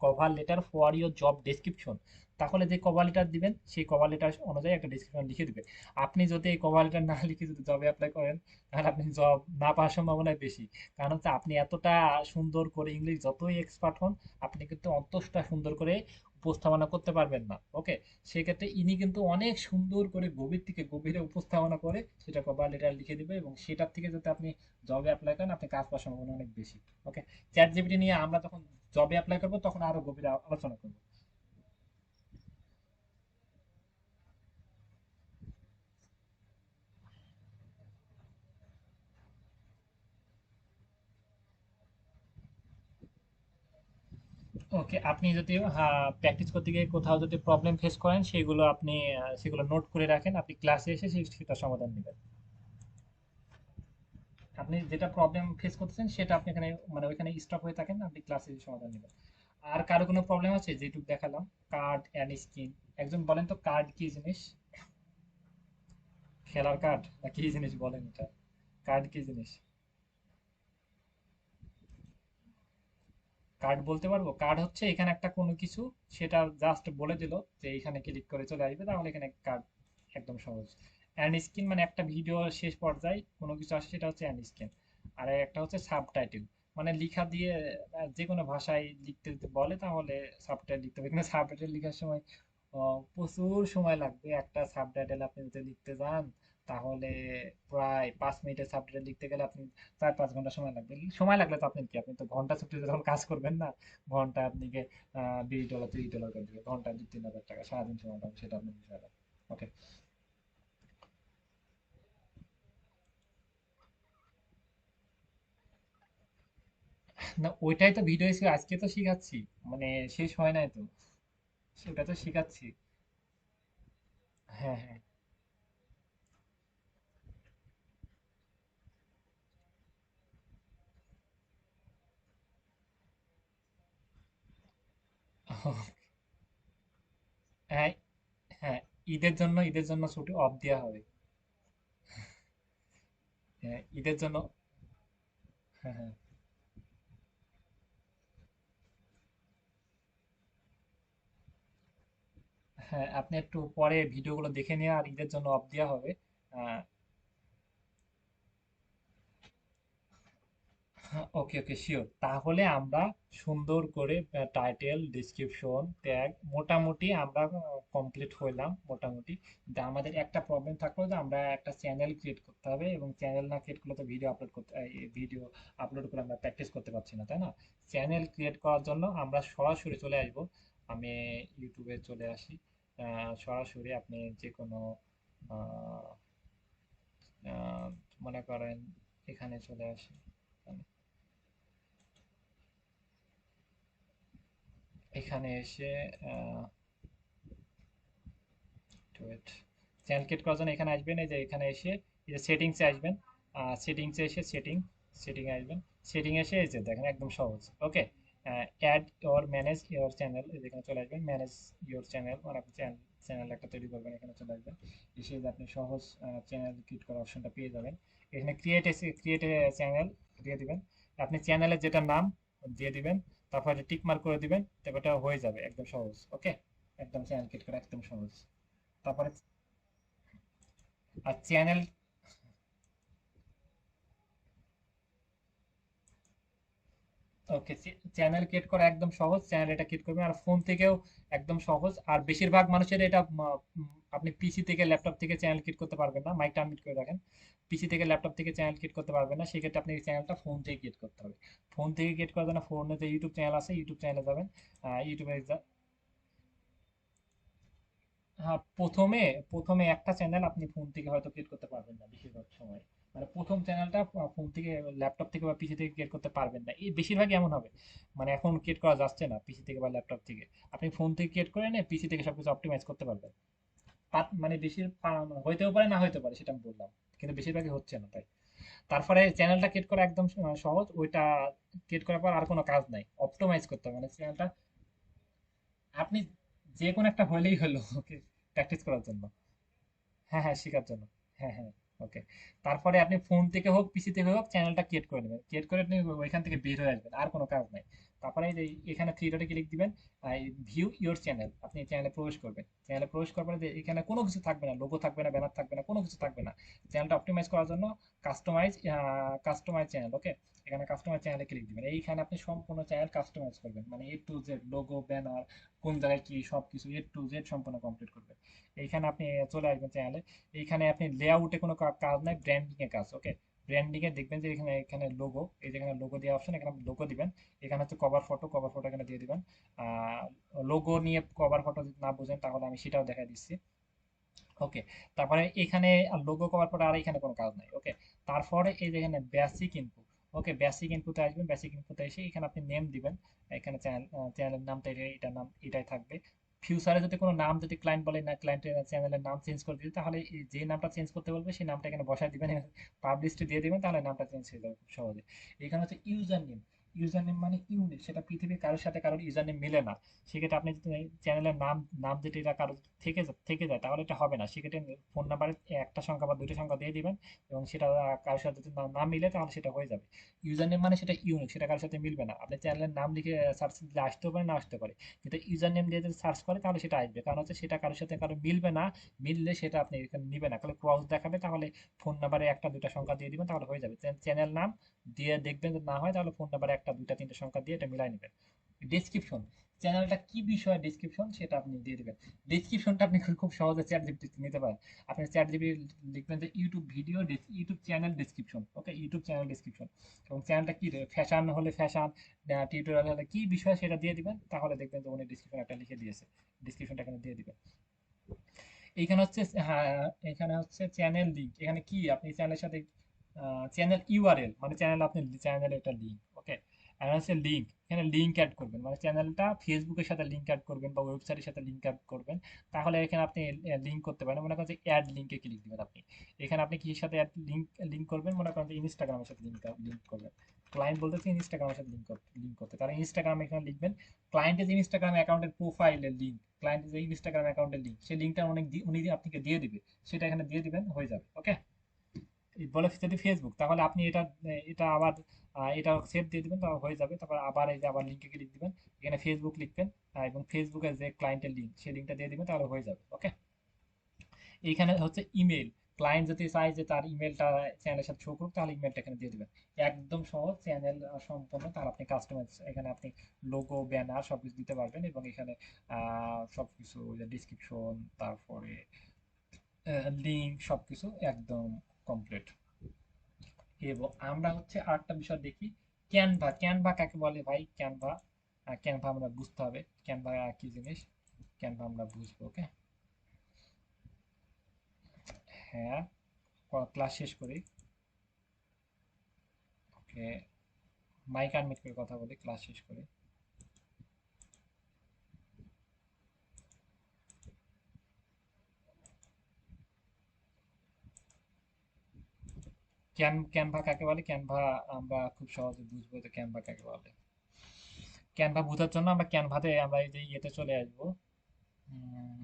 cover letter for your job description. তাহলে যে কভার লেটার দিবেন সেই কভার লেটার অনুযায়ী একটা ডেসক্রিপশন লিখে দিবে। আপনি যদি এই কভার লেটার না লিখে যদি জবে অ্যাপ্লাই করেন, তাহলে আপনি জব না পাওয়ার সম্ভাবনাই বেশি। কারণ হচ্ছে আপনি এতটা সুন্দর করে ইংলিশ যতই এক্সপার্ট হন, আপনি কিন্তু অতটা সুন্দর করে উপস্থাপনা করতে পারবেন না। ওকে, সেক্ষেত্রে ইনি কিন্তু অনেক সুন্দর করে গভীর থেকে গভীরে উপস্থাপনা করে সেটা কভার লেটার লিখে দিবে, এবং সেটার থেকে যদি আপনি জবে অ্যাপ্লাই করেন, আপনি কাজ পাওয়ার সম্ভাবনা অনেক বেশি। ওকে, চ্যাট জিপিটি নিয়ে আমরা যখন জবে অ্যাপ্লাই করবো তখন আরো গভীরে আলোচনা করবো। ওকে, আপনি যদি প্র্যাকটিস করতে গিয়ে কোথাও যদি প্রবলেম ফেস করেন, সেগুলো আপনি সেগুলো নোট করে রাখেন, আপনি ক্লাসে এসে সেটা সমাধান নেবেন। আপনি যেটা প্রবলেম ফেস করতেছেন সেটা আপনি এখানে মানে ওইখানে স্টপ হয়ে থাকেন, আপনি ক্লাসে এসে সমাধান নেবেন। আর কারো কোনো প্রবলেম আছে? যেটুকু দেখালাম, কার্ড অ্যান্ড স্কিন। একজন বলেন তো কার্ড কি জিনিস? খেলার কার্ড না কি জিনিস বলেন এটা? কার্ড কি জিনিস? কার্ড বলতে পারবো? কার্ড হচ্ছে এখানে একটা কোনো কিছু, সেটা জাস্ট বলে দিল যে এখানে ক্লিক করে চলে আসবে, তাহলে এখানে কার্ড। একদম সহজ। অ্যান্ড স্ক্রিন মানে একটা ভিডিও শেষ পর্যায়ে কোনো কিছু আসে, সেটা হচ্ছে অ্যান্ড স্ক্রিন। আর একটা হচ্ছে সাবটাইটেল, মানে লিখা দিয়ে যে কোনো ভাষায় লিখতে যদি বলে তাহলে সাবটাইটেল লিখতে হবে। কিন্তু সাবটাইটেল লেখার সময় প্রচুর সময় লাগবে। একটা সাবটাইটেল আপনি যদি লিখতে যান, তাহলে প্রায় 5 মিনিটের সাবটাইটেল লিখতে গেলে আপনি 4-5 ঘন্টা সময় লাগবে। সময় লাগলে তো আপনি কি, আপনি তো ঘন্টা ছুটিতে যখন কাজ করবেন না, ঘন্টা আপনাকে $20 $30 করে দিবে, ঘন্টা 2-3 হাজার টাকা, সারাদিন সময় পাবেন, সেটা আপনার বিষয় না। ওকে, না ওইটাই তো ভিডিও আজকে তো শিখাচ্ছি, মানে শেষ হয় নাই তো, সেটা তো শিখাচ্ছি। হ্যাঁ হ্যাঁ। হ্যাঁ হ্যাঁ, ঈদের জন্য ছুটি অফ দেওয়া হবে। হ্যাঁ, ঈদের জন্য। হ্যাঁ হ্যাঁ। হ্যাঁ, আপনি একটু পরে ভিডিওগুলো দেখে নিয়ে, আর ঈদের জন্য অফ দেওয়া হবে। আহ, ওকে ওকে শিওর। তাহলে আমরা সুন্দর করে টাইটেল ডেসক্রিপশন ট্যাগ মোটামুটি আমরা কমপ্লিট হইলাম মোটামুটি। কিন্তু আমাদের একটা প্রবলেম থাকলো যে আমরা একটা চ্যানেল ক্রিয়েট করতে হবে, এবং চ্যানেল না ক্রিয়েট করলে তো ভিডিও আপলোড করতে, ভিডিও আপলোড করে আমরা প্র্যাকটিস করতে পারছি না, তাই না? চ্যানেল ক্রিয়েট করার জন্য আমরা সরাসরি চলে আসবো। আমি ইউটিউবে চলে আসি। সরাসরি আপনি যে কোনো আহ, আহ, মনে করেন এখানে চলে আসি। এখানে এসে ওয়েট, চ্যানেল ক্রিয়েট করার জন্য এখানে আসবেন, এই যে এখানে এসে এই যে সেটিংসে আসবেন। সেটিংসে এসে সেটিংয়ে আসবেন। সেটিং এসে এই যে দেখেন একদম সহজ। Okay, add your manage your channel, এখানে চলে আসবেন। ম্যানেজ ইওর চ্যানেল মানে আপনি চ্যানেল একটা তৈরি করবেন, এখানে চলে আসবেন। এসে যে আপনি সহজ চ্যানেল ক্রিয়েট করার অপশনটা পেয়ে যাবেন। এখানে ক্রিয়েট চ্যানেল দিয়ে দিবেন। আপনি চ্যানেলের যেটা নাম দিয়ে দিবেন, তারপরে টিক মার্ক করে দিবেন, তারপর এটা হয়ে যাবে একদম সহজ। ওকে, একদম চ্যানেল ক্রিয়েট করা একদম সহজ। তারপরে আর চ্যানেল, ওকে, চ্যানেল ক্রিয়েট করা একদম সহজ। চ্যানেল এটা ক্রিয়েট করবেন, আর ফোন থেকেও একদম সহজ। আর বেশিরভাগ মানুষের এটা আপনি পিসি থেকে ল্যাপটপ থেকে চ্যানেল ক্রিয়েট করতে পারবেন না। মাইকটা আনমিউট করে রাখেন। পিসি থেকে ল্যাপটপ থেকে চ্যানেল ক্রিয়েট করতে পারবেন না, সেক্ষেত্রে আপনি চ্যানেলটা ফোন থেকে ক্রিয়েট করতে হবে। ফোন থেকে ক্রিয়েট করার জন্য ফোনে যে ইউটিউব চ্যানেল আছে, ইউটিউব চ্যানেলে যাবেন। ইউটিউবে হ্যাঁ, প্রথমে প্রথমে একটা চ্যানেল আপনি ফোন থেকে হয়তো ক্রিয়েট করতে পারবেন না বেশিরভাগ সময়। মানে প্রথম চ্যানেলটা ফোন থেকে, ল্যাপটপ থেকে বা পিসি থেকে ক্রিয়েট করতে পারবেন না, এই বেশিরভাগই এমন হবে। মানে এখন ক্রিয়েট করা যাচ্ছে না পিসি থেকে বা ল্যাপটপ থেকে। আপনি ফোন থেকে ক্রিয়েট করে নিয়ে পিসি থেকে সবকিছু অপটিমাইজ করতে পারবেন। মানে বেশি হইতেও পারে না হইতে পারে, সেটা আমি বললাম, কিন্তু বেশিরভাগই হচ্ছে না তাই। তারপরে চ্যানেলটা ক্রিয়েট করা একদম সহজ। ওইটা ক্রিয়েট করার পর আর কোনো কাজ নাই, অপটিমাইজ করতে হবে মানে চ্যানেলটা। আপনি যে কোনো একটা হলেই হলো, ওকে, প্র্যাকটিস করার জন্য। হ্যাঁ হ্যাঁ, শেখার জন্য। হ্যাঁ হ্যাঁ, ওকে। তারপরে আপনি ফোন থেকে হোক পিসি থেকে হোক চ্যানেলটা ক্রিয়েট করে নেবেন। ক্রিয়েট করে আপনি ওইখান থেকে বের হয়ে আসবেন, আর কোনো কাজ নাই। তারপরে এই যে এখানে থ্রি ডটে ক্লিক দিবেন, ভিউ ইওর চ্যানেল, আপনি চ্যানেলে প্রবেশ করবেন। চ্যানেলে প্রবেশ করার পরে যে এখানে কোনো কিছু থাকবে না, লোগো থাকবে না, ব্যানার থাকবে না, কোনো কিছু থাকবে না। চ্যানেলটা অপটিমাইজ করার জন্য কাস্টমাইজ, কাস্টমাইজ চ্যানেল, ওকে। এখানে কাস্টমাইজ চ্যানেলে ক্লিক দিবেন। এইখানে আপনি সম্পূর্ণ চ্যানেল কাস্টমাইজ করবেন, মানে এ টু জেড, লোগো, ব্যানার, কোন জায়গায় কি সবকিছু এ টু জেড সম্পূর্ণ কমপ্লিট করবেন। এইখানে আপনি চলে আসবেন চ্যানেলে। এইখানে আপনি লেআউটে কোনো কাজ নাই, ব্র্যান্ডিং এর কাজ। ওকে, ব্র্যান্ডিং এ দেখবেন যে এখানে এখানে লোগো, এই যেখানে লোগো দেওয়া অপশন, এখানে লোগো দিবেন। এখানে হচ্ছে কভার ফটো, কভার ফটো এখানে দিয়ে দিবেন। লোগো নিয়ে কভার ফটো যদি না বুঝেন তাহলে আমি সেটাও দেখাই দিচ্ছি। ওকে, তারপরে এখানে লোগো কভার ফটো, আর এখানে কোনো কাজ নাই। ওকে, তারপরে এই যে এখানে বেসিক ইনপু। ওকে, বেসিক ইনপুটে আসবেন। বেসিক ইনপুটে এসে এখানে আপনি নেম দিবেন। এখানে চ্যানেলের নামটা এটার নাম এটাই থাকবে। ফিউচারে যদি কোনো নাম যদি ক্লায়েন্ট বলে না, ক্লায়েন্টের চ্যানেলের নাম চেঞ্জ করে দিতে, তাহলে যে নামটা চেঞ্জ করতে বলবে সেই নামটা এখানে বসায় দিবেন, পাবলিশড দিয়ে দিবেন, তাহলে নামটা চেঞ্জ হয়ে যাবে খুব সহজে। এখানে হচ্ছে ইউজার নেম। ইউজার নেম মানে ইউনিক, সেটা পৃথিবীর কারোর সাথে কারোর ইউজার নেম মিলে না। সেক্ষেত্রে আপনি যদি চ্যানেলের নাম নাম যেটা এটা কারো থেকে যায় তাহলে এটা হবে না। সেক্ষেত্রে ফোন নাম্বারে একটা সংখ্যা বা দুইটা সংখ্যা দিয়ে দিবেন, এবং সেটা কারোর সাথে যদি না মিলে তাহলে সেটা হয়ে যাবে। ইউজার নেম মানে সেটা ইউনিক, সেটা কারোর সাথে মিলবে না। আপনি চ্যানেলের নাম লিখে সার্চ দিলে আসতেও পারে, না আসতে পারে, কিন্তু ইউজার নেম দিয়ে যদি সার্চ করে তাহলে সেটা আসবে, কারণ হচ্ছে সেটা কারোর সাথে কারো মিলবে না। মিললে সেটা আপনি এখানে নিবে না, তাহলে ক্রস দেখাবে। তাহলে ফোন নাম্বারে একটা দুইটা সংখ্যা দিয়ে দিবেন, তাহলে হয়ে যাবে। চ্যানেল নাম দিয়ে দেখবেন যে না হয়, তাহলে ফোন নাম্বারে একটা দুইটা তিনটা সংখ্যা দিয়ে এটা মিলাই নেবেন। ডেসক্রিপশন, চ্যানেলটা কি বিষয়ে ডেসক্রিপশন সেটা আপনি দিয়ে দিবেন। ডেসক্রিপশনটা আপনি খুব সহজে চ্যাট জিপিটি নিতে পারেন। আপনি চ্যাট জিপিটি লিখবেন যে YouTube video, YouTube channel description. Okay, YouTube channel description, এবং চ্যানেলটা কি, ফ্যাশন হলে ফ্যাশন, টিউটোরিয়াল হলে কি বিষয় সেটা দিয়ে দিবেন, তাহলে দেখবেন যে উনি ডিসক্রিপশন একটা লিখে দিয়েছে। ডিসক্রিপশনটা এখানে দিয়ে দিবেন। এইখানে হচ্ছে, হ্যাঁ, এখানে হচ্ছে চ্যানেল লিঙ্ক। এখানে কি আপনি চ্যানেলের সাথে চ্যানেল ইউআরএল মানে চ্যানেল, আপনি চ্যানেলের একটা লিঙ্ক। ওকে, আর হচ্ছে লিঙ্ক, এখানে লিঙ্ক অ্যাড করবেন, মানে চ্যানেলটা ফেসবুকের সাথে লিঙ্ক অ্যাড করবেন বা ওয়েবসাইটের সাথে লিঙ্ক অ্যাড করবেন। তাহলে এখানে আপনি লিঙ্ক করতে পারেন। মনে করেন যে অ্যাড লিঙ্কে ক্লিক দিবেন আপনি। এখানে আপনি কিসের সাথে অ্যাড লিঙ্ক লিঙ্ক করবেন, মনে করেন যে ইনস্টাগ্রামের সাথে লিঙ্ক করবেন। ক্লায়েন্ট বলতেছে ইনস্টাগ্রামের সাথে লিঙ্ক করতে, তাহলে ইনস্টাগ্রাম এখানে লিখবেন। ক্লায়েন্টের যে ইনস্টাগ্রাম অ্যাকাউন্টের প্রোফাইলের লিঙ্ক, ক্লায়েন্টের যে ইনস্টাগ্রাম অ্যাকাউন্টের লিঙ্ক, সেই লিঙ্কটা উনি আপনাকে দিয়ে দিবে, সেটা এখানে দিয়ে দিবেন, হয়ে যাবে। ওকে, বলে যদি ফেসবুক, তাহলে আপনি এটা এটা আবার এটা সেভ দিয়ে দিবেন, তাহলে হয়ে যাবে। তারপর আবার এই যে আবার লিঙ্কে ক্লিক দিবেন, এখানে ফেসবুক লিখবেন, এবং ফেসবুকের যে ক্লায়েন্টের লিঙ্ক সেই লিঙ্কটা দিয়ে দিবেন, তাহলে হয়ে যাবে। ওকে, এইখানে হচ্ছে ইমেল। ক্লায়েন্ট যদি চায় যে তার ইমেলটা চ্যানেলের সাথে শো করুক, তাহলে ইমেলটা এখানে দিয়ে দিবেন। একদম সহজ, চ্যানেল সম্পূর্ণ। তাহলে আপনি কাস্টমাইজ এখানে আপনি লোগো, ব্যানার সবকিছু দিতে পারবেন, এবং এখানে সবকিছু ডিসক্রিপশন, তারপরে লিঙ্ক, সবকিছু একদম কমপ্লিট। এবং আমরা হচ্ছে আরেকটা বিষয় দেখি, ক্যানভা। ক্যানভা কাকে বলে ভাই? ক্যানভা, ক্যানভা আমরা বুঝতে হবে ক্যানভা কি জিনিস। ক্যানভা আমরা বুঝবো, ওকে। হ্যাঁ, ক্লাস শেষ করি। ওকে, মাইক আনমিউট করে কথা বলি, ক্লাস শেষ করি। ক্যানভা কাকে বলে? ক্যানভা আমরা খুব সহজে বুঝবো যে ক্যানভা কাকে বলে। ক্যানভা বোঝার জন্য আমরা ক্যানভাতে আমরা এই যে ইয়েতে চলে আসবো। উম,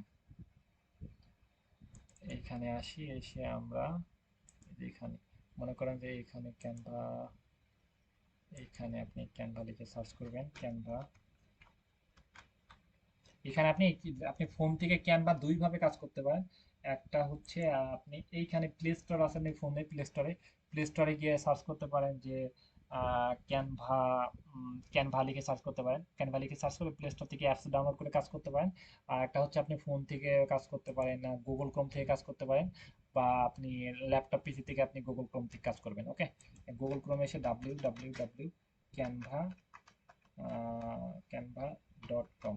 এইখানে আসি, এসে আমরা এই যে এখানে মনে করেন যে এখানে ক্যানভা, এইখানে আপনি ক্যানভা লিখে সার্চ করবেন, ক্যানভা। এখানে আপনি ফোন থেকে ক্যানভা দুই ভাবে কাজ করতে পারেন। একটা হচ্ছে আপনি এইখানে প্লে স্টোর আছে, আপনি ফোনে প্লে স্টোরে, প্লে স্টোরে গিয়ে সার্চ করতে পারেন যে ক্যানভা, ক্যানভা লিখে সার্চ করতে পারেন। ক্যানভা লিখে সার্চ করে প্লে স্টোর থেকে অ্যাপস ডাউনলোড করে কাজ করতে পারেন। আর একটা হচ্ছে আপনি ফোন থেকে কাজ করতে পারেন, গুগল ক্রোম থেকে কাজ করতে পারেন, বা আপনি ল্যাপটপ পিসি থেকে আপনি গুগল ক্রোম থেকে কাজ করবেন, ওকে। গুগল ক্রোমে এসে ক্যানভা, canva.com,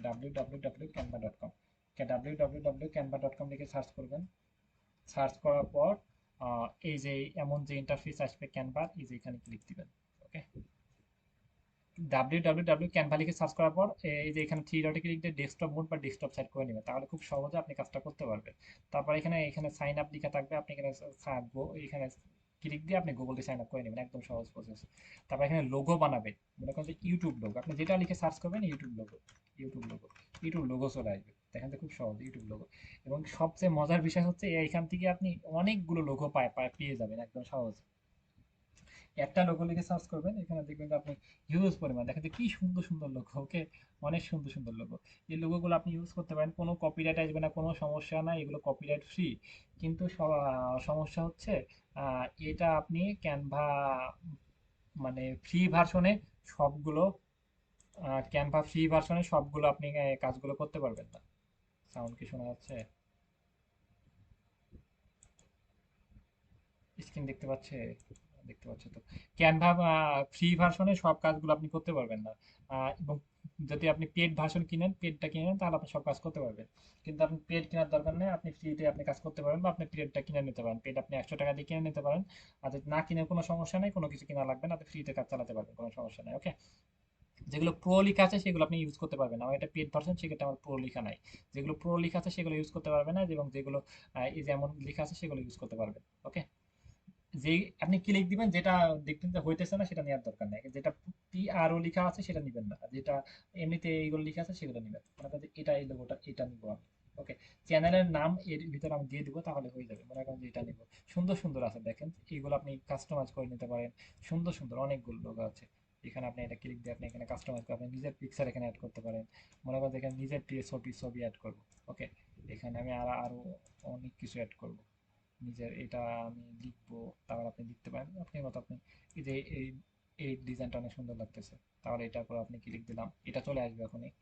www.canva.com, www.canva.com লিখে সার্চ করবেন। সার্চ করার পর এই যে এমন যে ইন্টারফেস আসবে ক্যানভার, এই যে এখানে ক্লিক দিবেন, ওকে। www ক্যানভা লিখে সার্চ করার পর এই যে এখানে থ্রি ডটে ক্লিক দিয়ে ডেস্কটপ মোড বা ডেস্কটপ সাইট করে নেবেন, তাহলে খুব সহজে আপনি কাজটা করতে পারবেন। তারপর এখানে এখানে সাইন আপ লেখা থাকবে, আপনি এখানে এখানে ক্লিক দিয়ে আপনি গুগল দিয়ে সাইন আপ করে নেবেন, একদম সহজ প্রসেস। তারপর এখানে লোগো বানাবেন, মনে করেন যে ইউটিউব লোগো, আপনি যেটা লিখে সার্চ করবেন YouTube logo, YouTube logo, YouTube logo চলে আসবে। দেখেন তো খুব সহজ ইউটিউব লোগো। এবং সবচেয়ে মজার বিষয় হচ্ছে এখান থেকে আপনি অনেকগুলো লোগো পেয়ে যাবেন একদম সহজ। একটা লোগো লিখে সার্চ করবেন, এখানে দেখবেন যে আপনি হিউজ পরিমাণ, দেখেন যে কি সুন্দর সুন্দর লোগো, ওকে। অনেক সুন্দর সুন্দর লোগো। এই লোগোগুলো আপনি ইউজ করতে পারেন, কোনো কপিরাইট আসবে না, কোনো সমস্যা নাই, এগুলো কপিরাইট ফ্রি। কিন্তু সমস্যা হচ্ছে এটা আপনি ক্যানভা মানে ফ্রি ভার্সনে সবগুলো, ক্যানভা ফ্রি ভার্সনে সবগুলো আপনি কাজগুলো করতে পারবেন না। সাউন্ড কি শোনা যাচ্ছে? স্ক্রিন দেখতে পাচ্ছে? দেখতে পাচ্ছে তো। ক্যানভা ফ্রি ভার্সনে সব কাজগুলো আপনি করতে পারবেন না। এবং যদি আপনি পেড ভার্সন কিনেন, পেডটা কিনেন, তাহলে আপনি সব কাজ করতে পারবেন। কিন্তু আপনি পেড কেনার দরকার নেই, আপনি ফ্রিতে আপনি কাজ করতে পারেন, বা আপনি পেডটা কিনে নিতে পারেন। পেড আপনি 100 টাকা দিয়ে কিনে নিতে পারেন। আর যদি না কিনে কোনো সমস্যা নেই, কোনো কিছু কিনা লাগবে না, আপনি ফ্রিতে কাজ চালাতে পারবেন, কোনো সমস্যা নেই, ওকে। যেগুলো প্রো লেখা আছে সেগুলো আপনি ইউজ করতে পারবেন না, আমার এটা পেড ভার্সন, সেক্ষেত্রে আমার প্রো লেখা নাই। যেগুলো প্রো লেখা আছে সেগুলো ইউজ করতে পারবেন না, এবং যেগুলো এই যেমন লেখা আছে সেগুলো ইউজ করতে পারবেন, ওকে। যে আপনি ক্লিক দিবেন, যেটা দেখবেন যে হইতেছে না সেটা নেওয়ার দরকার নেই, যেটা পি আর ও লেখা আছে সেটা নিবেন না, আর যেটা এমনিতে এইগুলো লেখা আছে সেগুলো নিবেন, মনে করেন যে এটা এই লোগোটা এটা নিবো আমি, ওকে। চ্যানেলের নাম এর ভিতরে আমি দিয়ে দিব, তাহলে হয়ে যাবে, মনে করেন যে এটা নিব। সুন্দর সুন্দর আছে দেখেন, এইগুলো আপনি কাস্টমাইজ করে নিতে পারেন। সুন্দর সুন্দর অনেকগুলো লোগো আছে। এখানে আপনি এটা ক্লিক দিয়ে আপনি এখানে কাস্টমাইজ করে আপনি নিজের পিকচার এখানে অ্যাড করতে পারেন। মনে করেন যে এখানে নিজের ছবি ছবি অ্যাড করবো, ওকে। এখানে আমি আরো অনেক কিছু অ্যাড করবো, নিজের এটা আমি লিখবো, তাহলে আপনি লিখতে পারেন আপনি মতো আপনি। এই যে এই এই ডিজাইনটা অনেক সুন্দর লাগতেছে, তাহলে এটার পর আপনি ক্লিক দিলাম, এটা চলে আসবে এখনই।